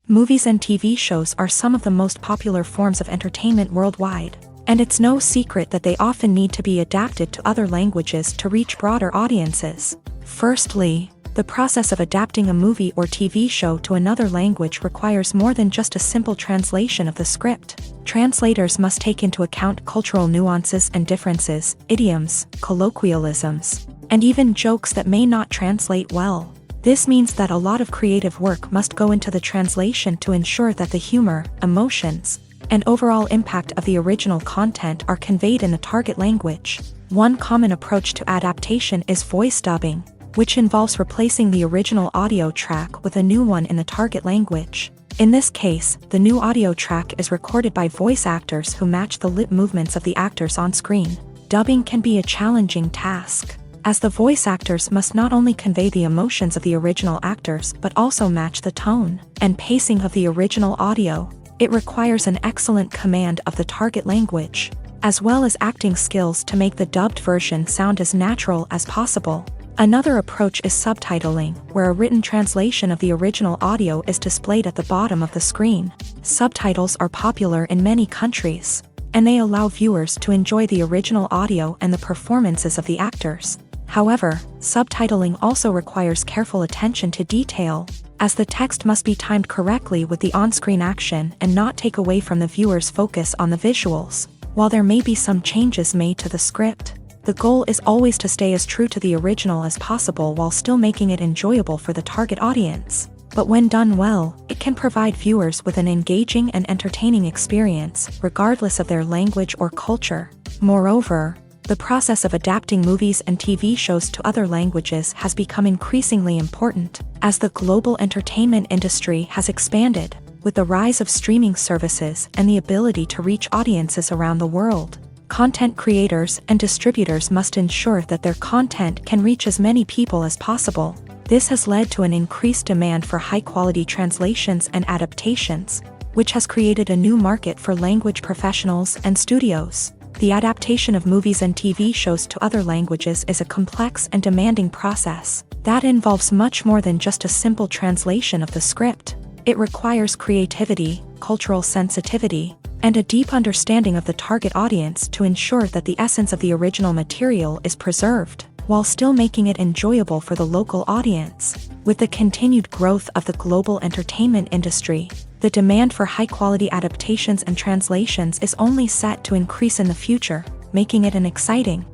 Movies and TV shows are some of the most popular forms of entertainment worldwide, and it's no secret that they often need to be adapted to other languages to reach broader audiences. Firstly, the process of adapting a movie or TV show to another language requires more than just a simple translation of the script. Translators must take into account cultural nuances and differences, idioms, colloquialisms, and even jokes that may not translate well. This means that a lot of creative work must go into the translation to ensure that the humor, emotions, and overall impact of the original content are conveyed in the target language. One common approach to adaptation is voice dubbing, which involves replacing the original audio track with a new one in the target language. In this case, the new audio track is recorded by voice actors who match the lip movements of the actors on screen. Dubbing can be a challenging task, as the voice actors must not only convey the emotions of the original actors but also match the tone and pacing of the original audio. It requires an excellent command of the target language, as well as acting skills to make the dubbed version sound as natural as possible. Another approach is subtitling, where a written translation of the original audio is displayed at the bottom of the screen. Subtitles are popular in many countries, and they allow viewers to enjoy the original audio and the performances of the actors. However, subtitling also requires careful attention to detail, as the text must be timed correctly with the on-screen action and not take away from the viewer's focus on the visuals. While there may be some changes made to the script, the goal is always to stay as true to the original as possible while still making it enjoyable for the target audience. But when done well, it can provide viewers with an engaging and entertaining experience, regardless of their language or culture. Moreover, the process of adapting movies and TV shows to other languages has become increasingly important, as the global entertainment industry has expanded, with the rise of streaming services and the ability to reach audiences around the world. Content creators and distributors must ensure that their content can reach as many people as possible. This has led to an increased demand for high-quality translations and adaptations, which has created a new market for language professionals and studios. The adaptation of movies and TV shows to other languages is a complex and demanding process that involves much more than just a simple translation of the script. It requires creativity, cultural sensitivity, and a deep understanding of the target audience to ensure that the essence of the original material is preserved, while still making it enjoyable for the local audience. With the continued growth of the global entertainment industry, the demand for high-quality adaptations and translations is only set to increase in the future, making it an exciting.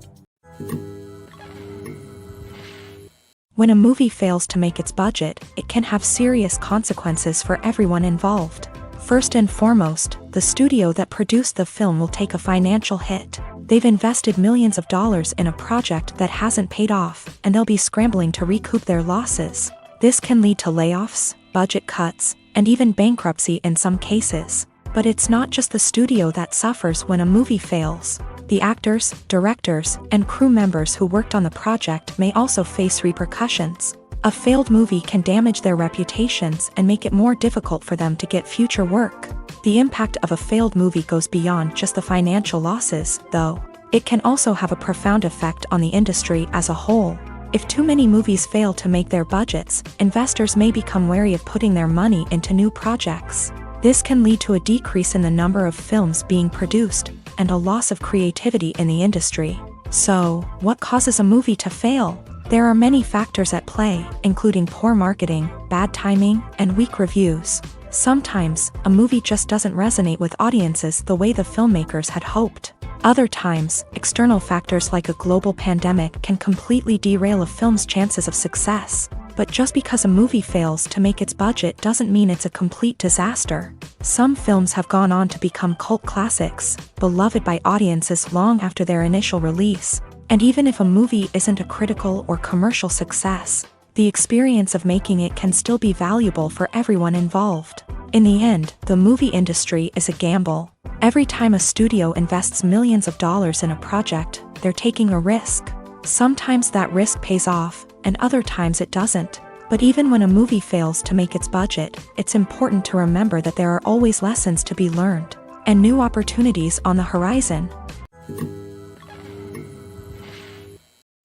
When a movie fails to make its budget, it can have serious consequences for everyone involved. First and foremost, the studio that produced the film will take a financial hit. They've invested millions of dollars in a project that hasn't paid off, and they'll be scrambling to recoup their losses. This can lead to layoffs, budget cuts, and even bankruptcy in some cases. But it's not just the studio that suffers when a movie fails. The actors, directors, and crew members who worked on the project may also face repercussions. A failed movie can damage their reputations and make it more difficult for them to get future work. The impact of a failed movie goes beyond just the financial losses, though. It can also have a profound effect on the industry as a whole. If too many movies fail to make their budgets, investors may become wary of putting their money into new projects. This can lead to a decrease in the number of films being produced, and a loss of creativity in the industry. So, what causes a movie to fail? There are many factors at play, including poor marketing, bad timing, and weak reviews. Sometimes, a movie just doesn't resonate with audiences the way the filmmakers had hoped. Other times, external factors like a global pandemic can completely derail a film's chances of success. But just because a movie fails to make its budget doesn't mean it's a complete disaster. Some films have gone on to become cult classics, beloved by audiences long after their initial release. And even if a movie isn't a critical or commercial success, the experience of making it can still be valuable for everyone involved. In the end, the movie industry is a gamble. Every time a studio invests millions of dollars in a project, they're taking a risk. Sometimes that risk pays off, and other times it doesn't. But even when a movie fails to make its budget, it's important to remember that there are always lessons to be learned, and new opportunities on the horizon.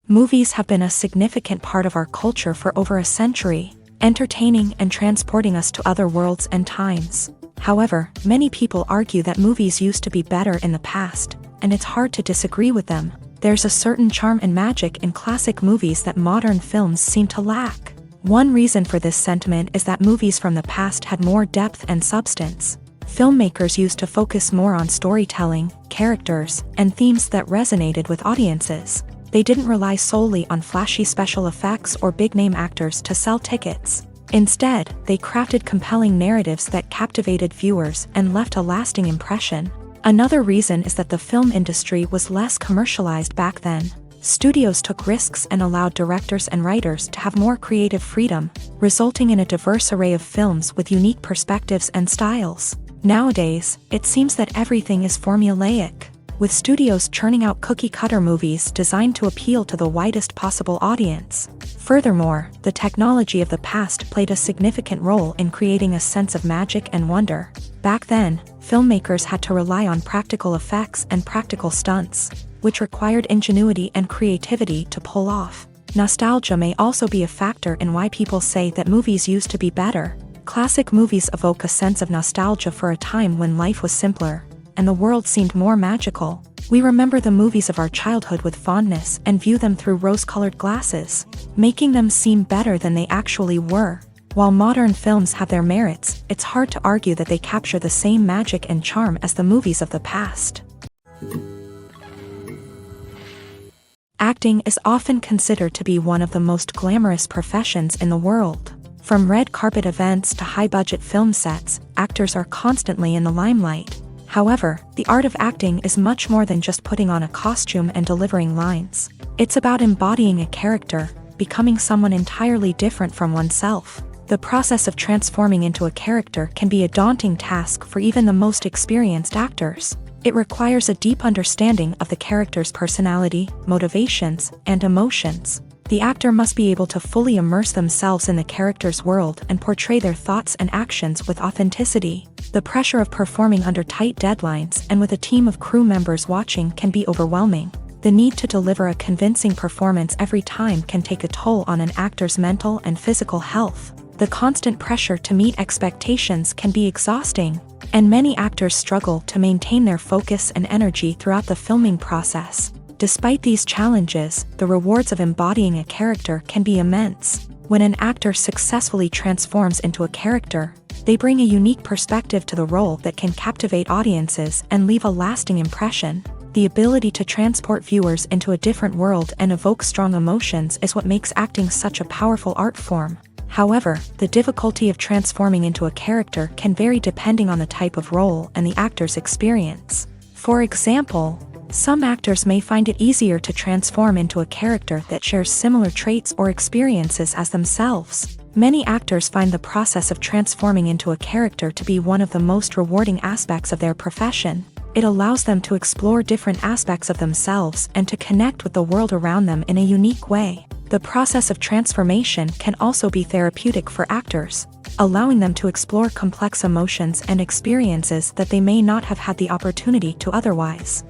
Movies have been a significant part of our culture for over a century, entertaining and transporting us to other worlds and times. However, many people argue that movies used to be better in the past, and it's hard to disagree with them. There's a certain charm and magic in classic movies that modern films seem to lack. One reason for this sentiment is that movies from the past had more depth and substance. Filmmakers used to focus more on storytelling, characters, and themes that resonated with audiences. They didn't rely solely on flashy special effects or big-name actors to sell tickets. Instead, they crafted compelling narratives that captivated viewers and left a lasting impression. Another reason is that the film industry was less commercialized back then. Studios took risks and allowed directors and writers to have more creative freedom, resulting in a diverse array of films with unique perspectives and styles. Nowadays, it seems that everything is formulaic, with studios churning out cookie-cutter movies designed to appeal to the widest possible audience. Furthermore, the technology of the past played a significant role in creating a sense of magic and wonder. Back then, filmmakers had to rely on practical effects and practical stunts, which required ingenuity and creativity to pull off. Nostalgia may also be a factor in why people say that movies used to be better. Classic movies evoke a sense of nostalgia for a time when life was simpler, and the world seemed more magical. We remember the movies of our childhood with fondness and view them through rose-colored glasses, making them seem better than they actually were. While modern films have their merits, it's hard to argue that they capture the same magic and charm as the movies of the past. Acting is often considered to be one of the most glamorous professions in the world. From red carpet events to high-budget film sets, actors are constantly in the limelight. However, the art of acting is much more than just putting on a costume and delivering lines. It's about embodying a character, becoming someone entirely different from oneself. The process of transforming into a character can be a daunting task for even the most experienced actors. It requires a deep understanding of the character's personality, motivations, and emotions. The actor must be able to fully immerse themselves in the character's world and portray their thoughts and actions with authenticity. The pressure of performing under tight deadlines and with a team of crew members watching can be overwhelming. The need to deliver a convincing performance every time can take a toll on an actor's mental and physical health. The constant pressure to meet expectations can be exhausting, and many actors struggle to maintain their focus and energy throughout the filming process. Despite these challenges, the rewards of embodying a character can be immense. When an actor successfully transforms into a character, they bring a unique perspective to the role that can captivate audiences and leave a lasting impression. The ability to transport viewers into a different world and evoke strong emotions is what makes acting such a powerful art form. However, the difficulty of transforming into a character can vary depending on the type of role and the actor's experience. For example, some actors may find it easier to transform into a character that shares similar traits or experiences as themselves. Many actors find the process of transforming into a character to be one of the most rewarding aspects of their profession. It allows them to explore different aspects of themselves and to connect with the world around them in a unique way. The process of transformation can also be therapeutic for actors, allowing them to explore complex emotions and experiences that they may not have had the opportunity to otherwise.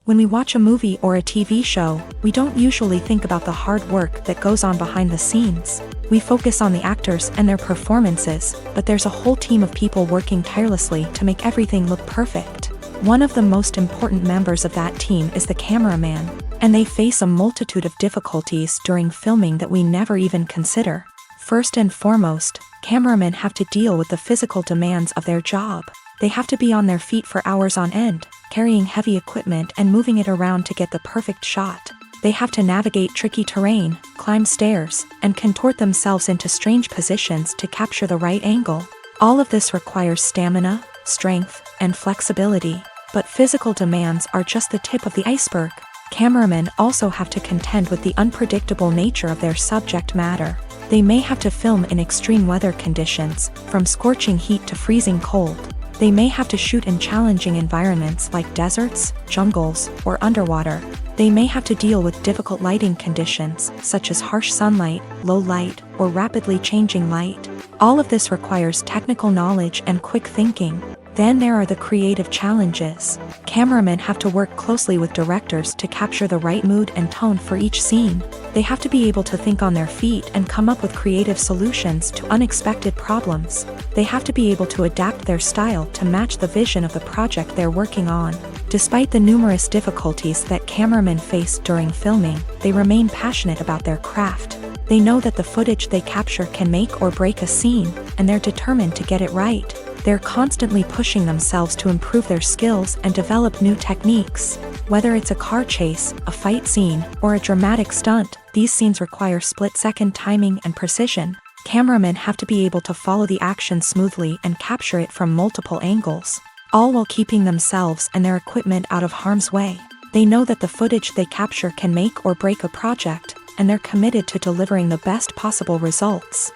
When we watch a movie or a TV show, we don't usually think about the hard work that goes on behind the scenes. We focus on the actors and their performances, but there's a whole team of people working tirelessly to make everything look perfect. One of the most important members of that team is the cameraman, and they face a multitude of difficulties during filming that we never even consider. First and foremost, cameramen have to deal with the physical demands of their job. They have to be on their feet for hours on end, carrying heavy equipment and moving it around to get the perfect shot. They have to navigate tricky terrain, climb stairs, and contort themselves into strange positions to capture the right angle. All of this requires stamina, strength, and flexibility. But physical demands are just the tip of the iceberg. Cameramen also have to contend with the unpredictable nature of their subject matter. They may have to film in extreme weather conditions, from scorching heat to freezing cold. They may have to shoot in challenging environments like deserts, jungles, or underwater. They may have to deal with difficult lighting conditions, such as harsh sunlight, low light, or rapidly changing light. All of this requires technical knowledge and quick thinking. Then there are the creative challenges. Cameramen have to work closely with directors to capture the right mood and tone for each scene. They have to be able to think on their feet and come up with creative solutions to unexpected problems. They have to be able to adapt their style to match the vision of the project they're working on. Despite the numerous difficulties that cameramen face during filming, they remain passionate about their craft. They know that the footage they capture can make or break a scene, and they're determined to get it right. They're constantly pushing themselves to improve their skills and develop new techniques. Whether it's a car chase, a fight scene, or a dramatic stunt, these scenes require split-second timing and precision. Cameramen have to be able to follow the action smoothly and capture it from multiple angles, all while keeping themselves and their equipment out of harm's way. They know that the footage they capture can make or break a project, and they're committed to delivering the best possible results.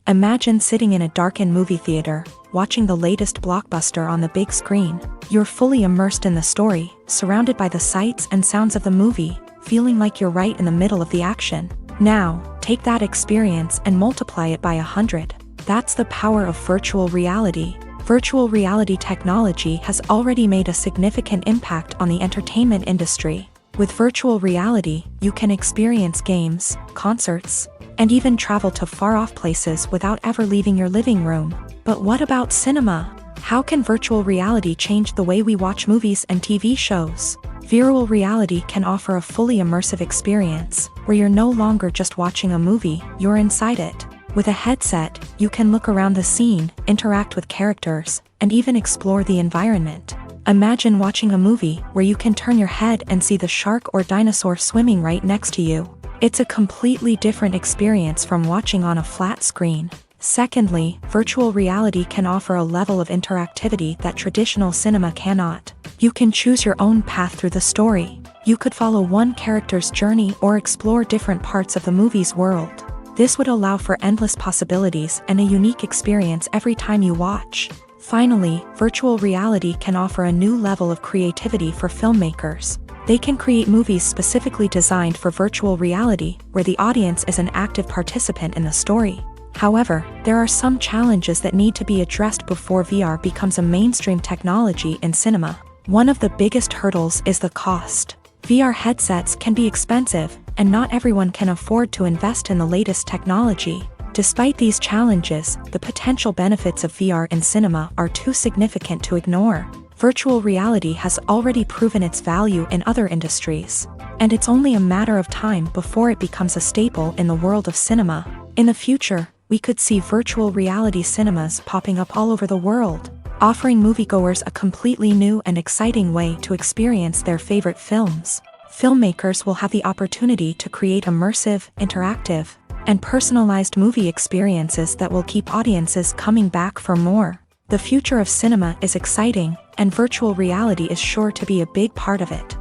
Imagine sitting in a darkened movie theater, watching the latest blockbuster on the big screen. You're fully immersed in the story, surrounded by the sights and sounds of the movie, feeling like you're right in the middle of the action. Now, take that experience and multiply it by 100. That's the power of virtual reality. Virtual reality technology has already made a significant impact on the entertainment industry. With virtual reality, you can experience games, concerts, and even travel to far-off places without ever leaving your living room. But what about cinema? How can virtual reality change the way we watch movies and TV shows? Virtual reality can offer a fully immersive experience, where you're no longer just watching a movie, you're inside it. With a headset, you can look around the scene, interact with characters, and even explore the environment. Imagine watching a movie where you can turn your head and see the shark or dinosaur swimming right next to you. It's a completely different experience from watching on a flat screen. Secondly, virtual reality can offer a level of interactivity that traditional cinema cannot. You can choose your own path through the story. You could follow one character's journey or explore different parts of the movie's world. This would allow for endless possibilities and a unique experience every time you watch. Finally, virtual reality can offer a new level of creativity for filmmakers. They can create movies specifically designed for virtual reality, where the audience is an active participant in the story. However, there are some challenges that need to be addressed before VR becomes a mainstream technology in cinema. One of the biggest hurdles is the cost. VR headsets can be expensive, and not everyone can afford to invest in the latest technology. Despite these challenges, the potential benefits of VR in cinema are too significant to ignore. Virtual reality has already proven its value in other industries, and it's only a matter of time before it becomes a staple in the world of cinema. In the future, we could see virtual reality cinemas popping up all over the world, offering moviegoers a completely new and exciting way to experience their favorite films. Filmmakers will have the opportunity to create immersive, interactive, and personalized movie experiences that will keep audiences coming back for more. The future of cinema is exciting, and virtual reality is sure to be a big part of it.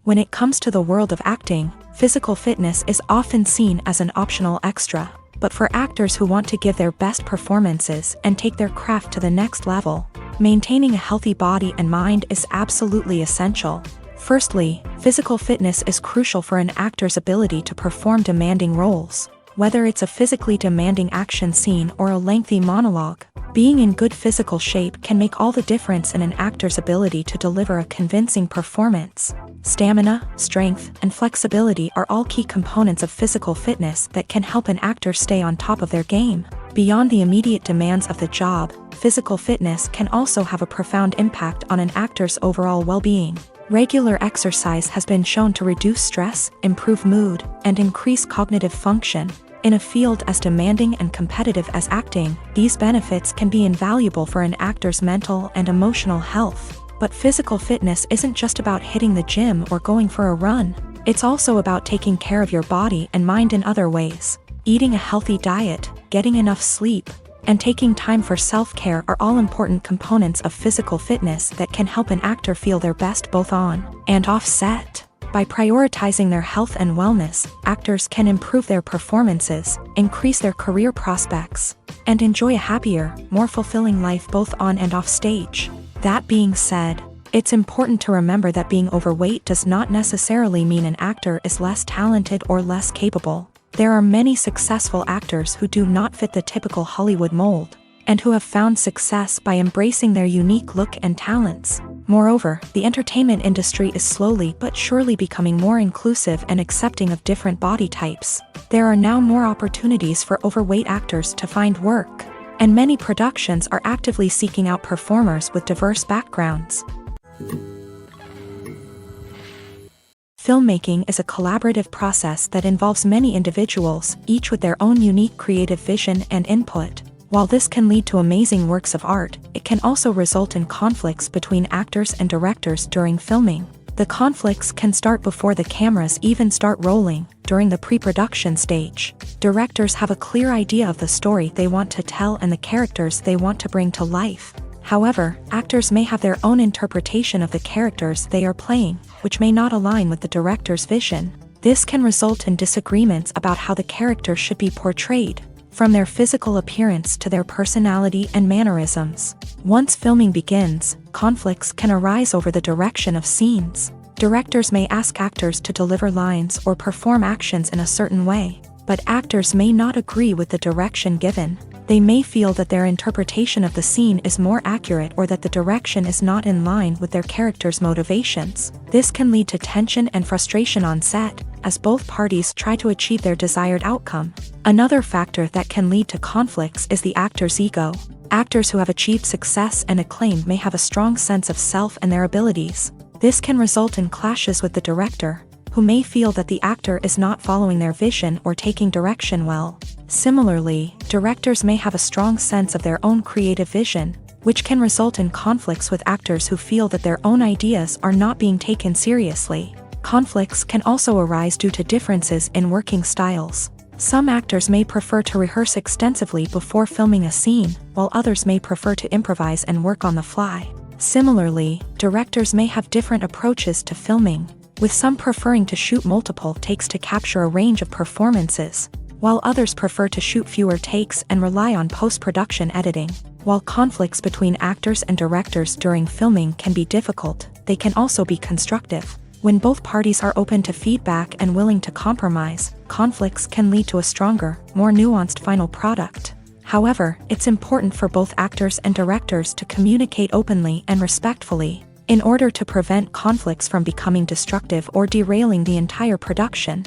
When it comes to the world of acting, physical fitness is often seen as an optional extra. But for actors who want to give their best performances and take their craft to the next level, maintaining a healthy body and mind is absolutely essential. Firstly, physical fitness is crucial for an actor's ability to perform demanding roles. Whether it's a physically demanding action scene or a lengthy monologue, being in good physical shape can make all the difference in an actor's ability to deliver a convincing performance. Stamina, strength, and flexibility are all key components of physical fitness that can help an actor stay on top of their game. Beyond the immediate demands of the job, physical fitness can also have a profound impact on an actor's overall well-being. Regular exercise has been shown to reduce stress, improve mood, and increase cognitive function. In a field as demanding and competitive as acting, these benefits can be invaluable for an actor's mental and emotional health. But physical fitness isn't just about hitting the gym or going for a run. It's also about taking care of your body and mind in other ways. Eating a healthy diet, getting enough sleep, and taking time for self-care are all important components of physical fitness that can help an actor feel their best both on and off set. By prioritizing their health and wellness, actors can improve their performances, increase their career prospects, and enjoy a happier, more fulfilling life both on and off stage. That being said, it's important to remember that being overweight does not necessarily mean an actor is less talented or less capable. There are many successful actors who do not fit the typical Hollywood mold, and who have found success by embracing their unique look and talents. Moreover, the entertainment industry is slowly but surely becoming more inclusive and accepting of different body types. There are now more opportunities for overweight actors to find work, and many productions are actively seeking out performers with diverse backgrounds. Filmmaking is a collaborative process that involves many individuals, each with their own unique creative vision and input. While this can lead to amazing works of art, it can also result in conflicts between actors and directors during filming. The conflicts can start before the cameras even start rolling, during the pre-production stage. Directors have a clear idea of the story they want to tell and the characters they want to bring to life. However, actors may have their own interpretation of the characters they are playing, which may not align with the director's vision. This can result in disagreements about how the character should be portrayed, from their physical appearance to their personality and mannerisms. Once filming begins, conflicts can arise over the direction of scenes. Directors may ask actors to deliver lines or perform actions in a certain way, but actors may not agree with the direction given. They may feel that their interpretation of the scene is more accurate or that the direction is not in line with their character's motivations. This can lead to tension and frustration on set, as both parties try to achieve their desired outcome. Another factor that can lead to conflicts is the actor's ego. Actors who have achieved success and acclaim may have a strong sense of self and their abilities. This can result in clashes with the director, who may feel that the actor is not following their vision or taking direction well. Similarly, directors may have a strong sense of their own creative vision, which can result in conflicts with actors who feel that their own ideas are not being taken seriously. Conflicts can also arise due to differences in working styles. Some actors may prefer to rehearse extensively before filming a scene, while others may prefer to improvise and work on the fly. Similarly, directors may have different approaches to filming, with some preferring to shoot multiple takes to capture a range of performances, while others prefer to shoot fewer takes and rely on post-production editing. While conflicts between actors and directors during filming can be difficult, they can also be constructive. When both parties are open to feedback and willing to compromise, conflicts can lead to a stronger, more nuanced final product. However, it's important for both actors and directors to communicate openly and respectfully, in order to prevent conflicts from becoming destructive or derailing the entire production.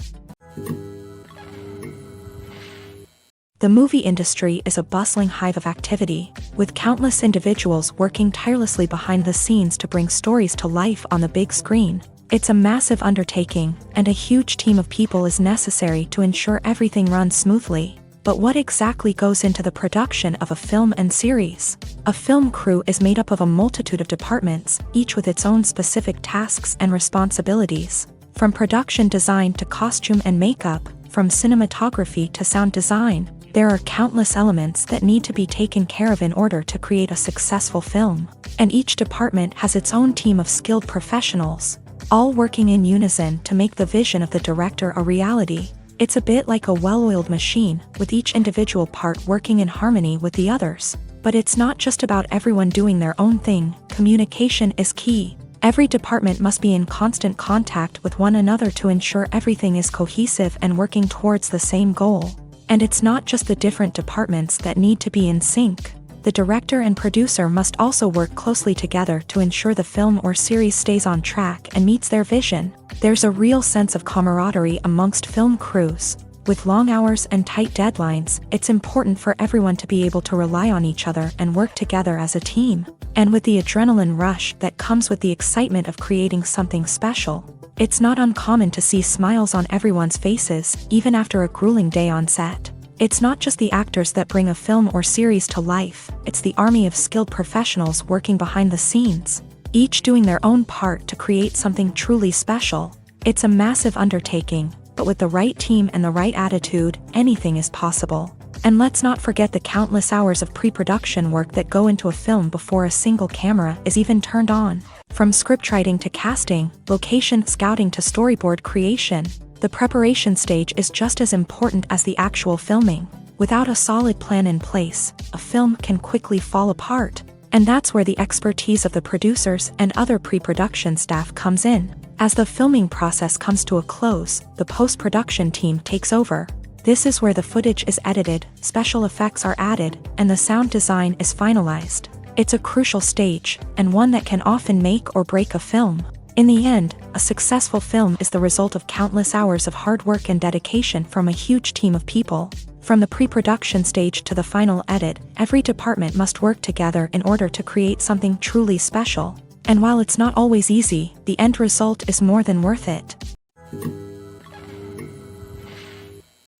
The movie industry is a bustling hive of activity, with countless individuals working tirelessly behind the scenes to bring stories to life on the big screen. It's a massive undertaking, and a huge team of people is necessary to ensure everything runs smoothly. But what exactly goes into the production of a film and series? A film crew is made up of a multitude of departments, each with its own specific tasks and responsibilities. From production design to costume and makeup, from cinematography to sound design, there are countless elements that need to be taken care of in order to create a successful film. And each department has its own team of skilled professionals, all working in unison to make the vision of the director a reality. It's a bit like a well-oiled machine, with each individual part working in harmony with the others. But it's not just about everyone doing their own thing. Communication is key. Every department must be in constant contact with one another to ensure everything is cohesive and working towards the same goal. And it's not just the different departments that need to be in sync. The director and producer must also work closely together to ensure the film or series stays on track and meets their vision. There's a real sense of camaraderie amongst film crews. With long hours and tight deadlines, it's important for everyone to be able to rely on each other and work together as a team. And with the adrenaline rush that comes with the excitement of creating something special, it's not uncommon to see smiles on everyone's faces, even after a grueling day on set. It's not just the actors that bring a film or series to life, it's the army of skilled professionals working behind the scenes, each doing their own part to create something truly special. It's a massive undertaking, but with the right team and the right attitude, anything is possible. And let's not forget the countless hours of pre-production work that go into a film before a single camera is even turned on. From scriptwriting to casting, location scouting to storyboard creation, the preparation stage is just as important as the actual filming. Without a solid plan in place, a film can quickly fall apart. And that's where the expertise of the producers and other pre-production staff comes in. As the filming process comes to a close, the post-production team takes over. This is where the footage is edited, special effects are added, and the sound design is finalized. It's a crucial stage, and one that can often make or break a film. In the end, a successful film is the result of countless hours of hard work and dedication from a huge team of people. From the pre-production stage to the final edit, every department must work together in order to create something truly special. And while it's not always easy, the end result is more than worth it.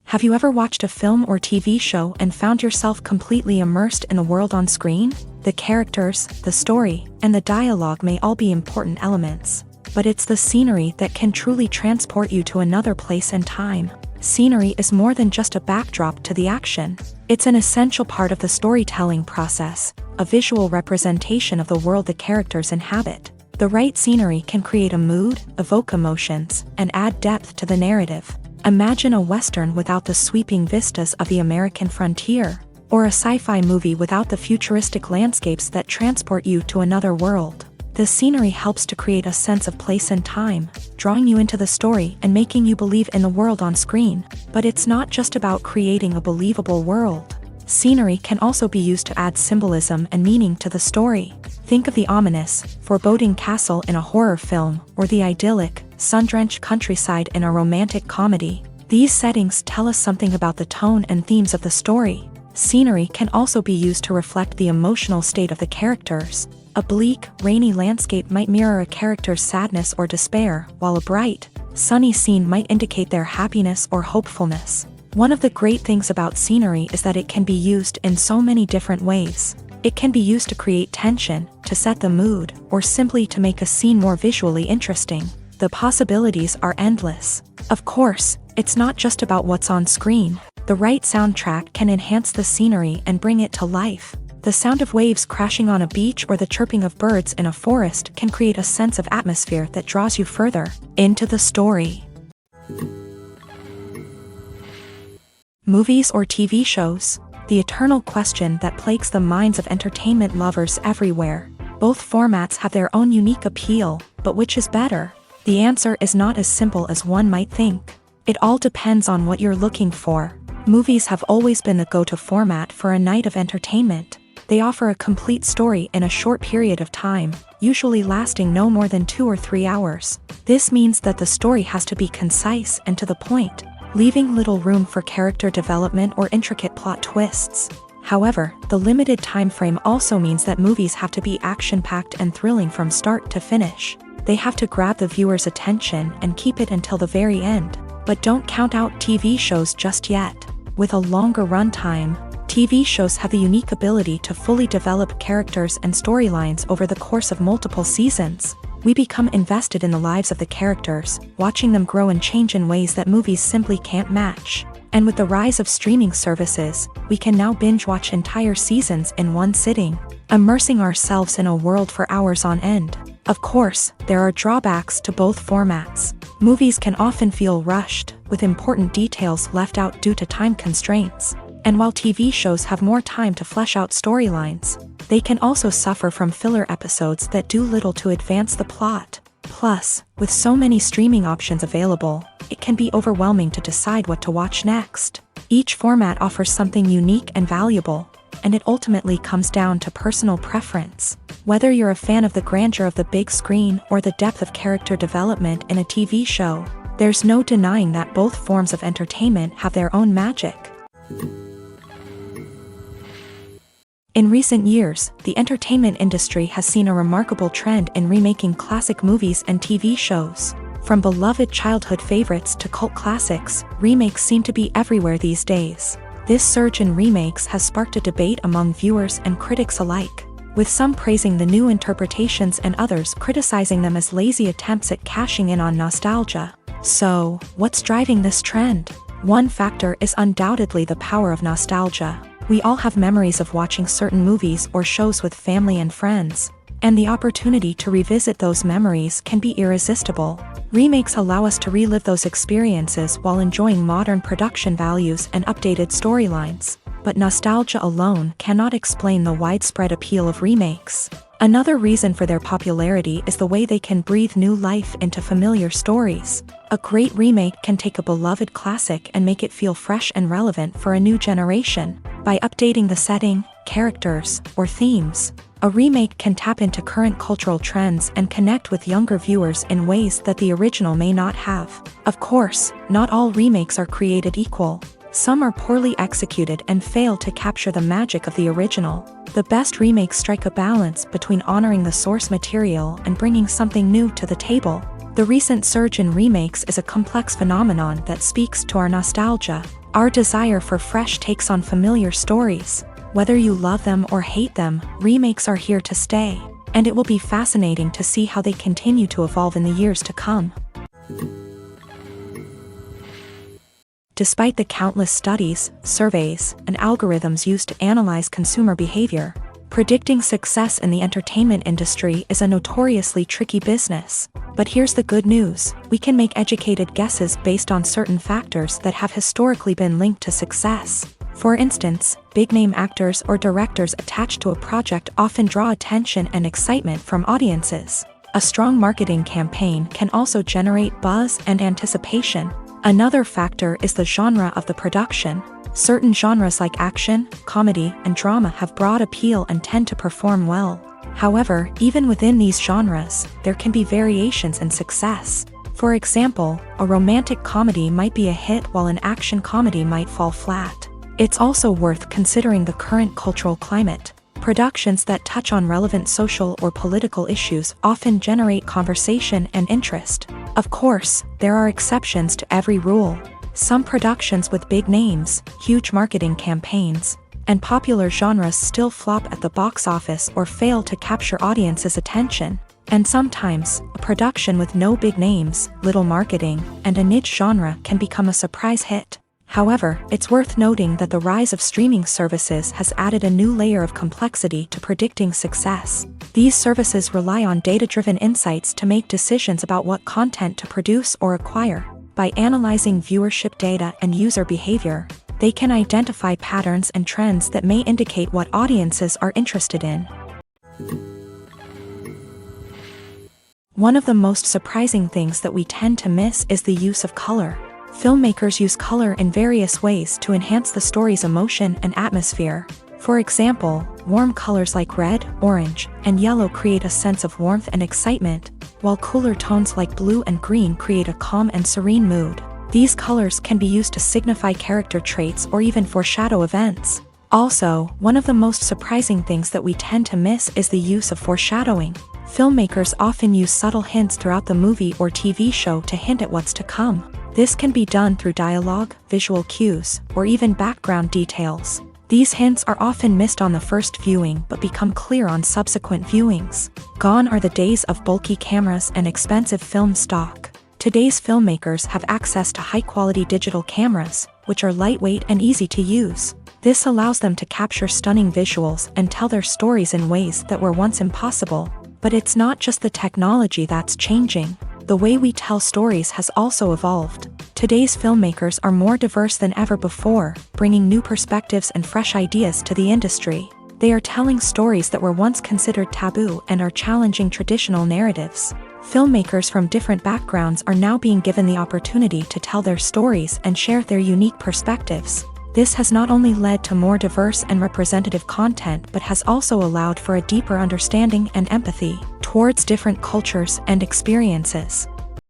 Have you ever watched a film or TV show and found yourself completely immersed in the world on screen? The characters, the story, and the dialogue may all be important elements, but it's the scenery that can truly transport you to another place and time. Scenery is more than just a backdrop to the action. It's an essential part of the storytelling process, a visual representation of the world the characters inhabit. The right scenery can create a mood, evoke emotions, and add depth to the narrative. Imagine a Western without the sweeping vistas of the American frontier, or a sci-fi movie without the futuristic landscapes that transport you to another world. The scenery helps to create a sense of place and time, drawing you into the story and making you believe in the world on screen. But it's not just about creating a believable world. Scenery can also be used to add symbolism and meaning to the story. Think of the ominous, foreboding castle in a horror film, or the idyllic, sun-drenched countryside in a romantic comedy. These settings tell us something about the tone and themes of the story. Scenery can also be used to reflect the emotional state of the characters. A bleak, rainy landscape might mirror a character's sadness or despair, while a bright, sunny scene might indicate their happiness or hopefulness. One of the great things about scenery is that it can be used in so many different ways. It can be used to create tension, to set the mood, or simply to make a scene more visually interesting. The possibilities are endless. Of course, it's not just about what's on screen. The right soundtrack can enhance the scenery and bring it to life. The sound of waves crashing on a beach or the chirping of birds in a forest can create a sense of atmosphere that draws you further into the story. Movies or TV shows? The eternal question that plagues the minds of entertainment lovers everywhere. Both formats have their own unique appeal, but which is better? The answer is not as simple as one might think. It all depends on what you're looking for. Movies have always been the go-to format for a night of entertainment. They offer a complete story in a short period of time, usually lasting no more than 2 or 3 hours. This means that the story has to be concise and to the point, leaving little room for character development or intricate plot twists. However, the limited time frame also means that movies have to be action-packed and thrilling from start to finish. They have to grab the viewer's attention and keep it until the very end. But don't count out TV shows just yet. With a longer runtime, TV shows have the unique ability to fully develop characters and storylines over the course of multiple seasons. We become invested in the lives of the characters, watching them grow and change in ways that movies simply can't match. And with the rise of streaming services, we can now binge-watch entire seasons in one sitting, immersing ourselves in a world for hours on end. Of course, there are drawbacks to both formats. Movies can often feel rushed, with important details left out due to time constraints. And while TV shows have more time to flesh out storylines, they can also suffer from filler episodes that do little to advance the plot. Plus, with so many streaming options available, it can be overwhelming to decide what to watch next. Each format offers something unique and valuable, and it ultimately comes down to personal preference. Whether you're a fan of the grandeur of the big screen or the depth of character development in a TV show, there's no denying that both forms of entertainment have their own magic. In recent years, the entertainment industry has seen a remarkable trend in remaking classic movies and TV shows. From beloved childhood favorites to cult classics, remakes seem to be everywhere these days. This surge in remakes has sparked a debate among viewers and critics alike, with some praising the new interpretations and others criticizing them as lazy attempts at cashing in on nostalgia. So, what's driving this trend? One factor is undoubtedly the power of nostalgia. We all have memories of watching certain movies or shows with family and friends, and the opportunity to revisit those memories can be irresistible. Remakes allow us to relive those experiences while enjoying modern production values and updated storylines. But nostalgia alone cannot explain the widespread appeal of remakes. Another reason for their popularity is the way they can breathe new life into familiar stories. A great remake can take a beloved classic and make it feel fresh and relevant for a new generation. By updating the setting, characters, or themes, a remake can tap into current cultural trends and connect with younger viewers in ways that the original may not have. Of course, not all remakes are created equal. Some are poorly executed and fail to capture the magic of the original. The best remakes strike a balance between honoring the source material and bringing something new to the table. The recent surge in remakes is a complex phenomenon that speaks to our nostalgia, our desire for fresh takes on familiar stories. Whether you love them or hate them, remakes are here to stay, and it will be fascinating to see how they continue to evolve in the years to come. Despite the countless studies, surveys, and algorithms used to analyze consumer behavior, predicting success in the entertainment industry is a notoriously tricky business. But here's the good news: we can make educated guesses based on certain factors that have historically been linked to success. For instance, big-name actors or directors attached to a project often draw attention and excitement from audiences. A strong marketing campaign can also generate buzz and anticipation. Another factor is the genre of the production. Certain genres like action, comedy, and drama have broad appeal and tend to perform well. However, even within these genres, there can be variations in success. For example, a romantic comedy might be a hit while an action comedy might fall flat. It's also worth considering the current cultural climate. Productions that touch on relevant social or political issues often generate conversation and interest. Of course, there are exceptions to every rule. Some productions with big names, huge marketing campaigns, and popular genres still flop at the box office or fail to capture audiences' attention. And sometimes, a production with no big names, little marketing, and a niche genre can become a surprise hit. However, it's worth noting that the rise of streaming services has added a new layer of complexity to predicting success. These services rely on data-driven insights to make decisions about what content to produce or acquire. By analyzing viewership data and user behavior, they can identify patterns and trends that may indicate what audiences are interested in. One of the most surprising things that we tend to miss is the use of color. Filmmakers use color in various ways to enhance the story's emotion and atmosphere. For example, warm colors like red, orange, and yellow create a sense of warmth and excitement, while cooler tones like blue and green create a calm and serene mood. These colors can be used to signify character traits or even foreshadow events. Also, one of the most surprising things that we tend to miss is the use of foreshadowing. Filmmakers often use subtle hints throughout the movie or TV show to hint at what's to come. This can be done through dialogue, visual cues, or even background details. These hints are often missed on the first viewing but become clear on subsequent viewings. Gone are the days of bulky cameras and expensive film stock. Today's filmmakers have access to high-quality digital cameras, which are lightweight and easy to use. This allows them to capture stunning visuals and tell their stories in ways that were once impossible. But it's not just the technology that's changing. The way we tell stories has also evolved. Today's filmmakers are more diverse than ever before, bringing new perspectives and fresh ideas to the industry. They are telling stories that were once considered taboo and are challenging traditional narratives. Filmmakers from different backgrounds are now being given the opportunity to tell their stories and share their unique perspectives. This has not only led to more diverse and representative content but has also allowed for a deeper understanding and empathy towards different cultures and experiences.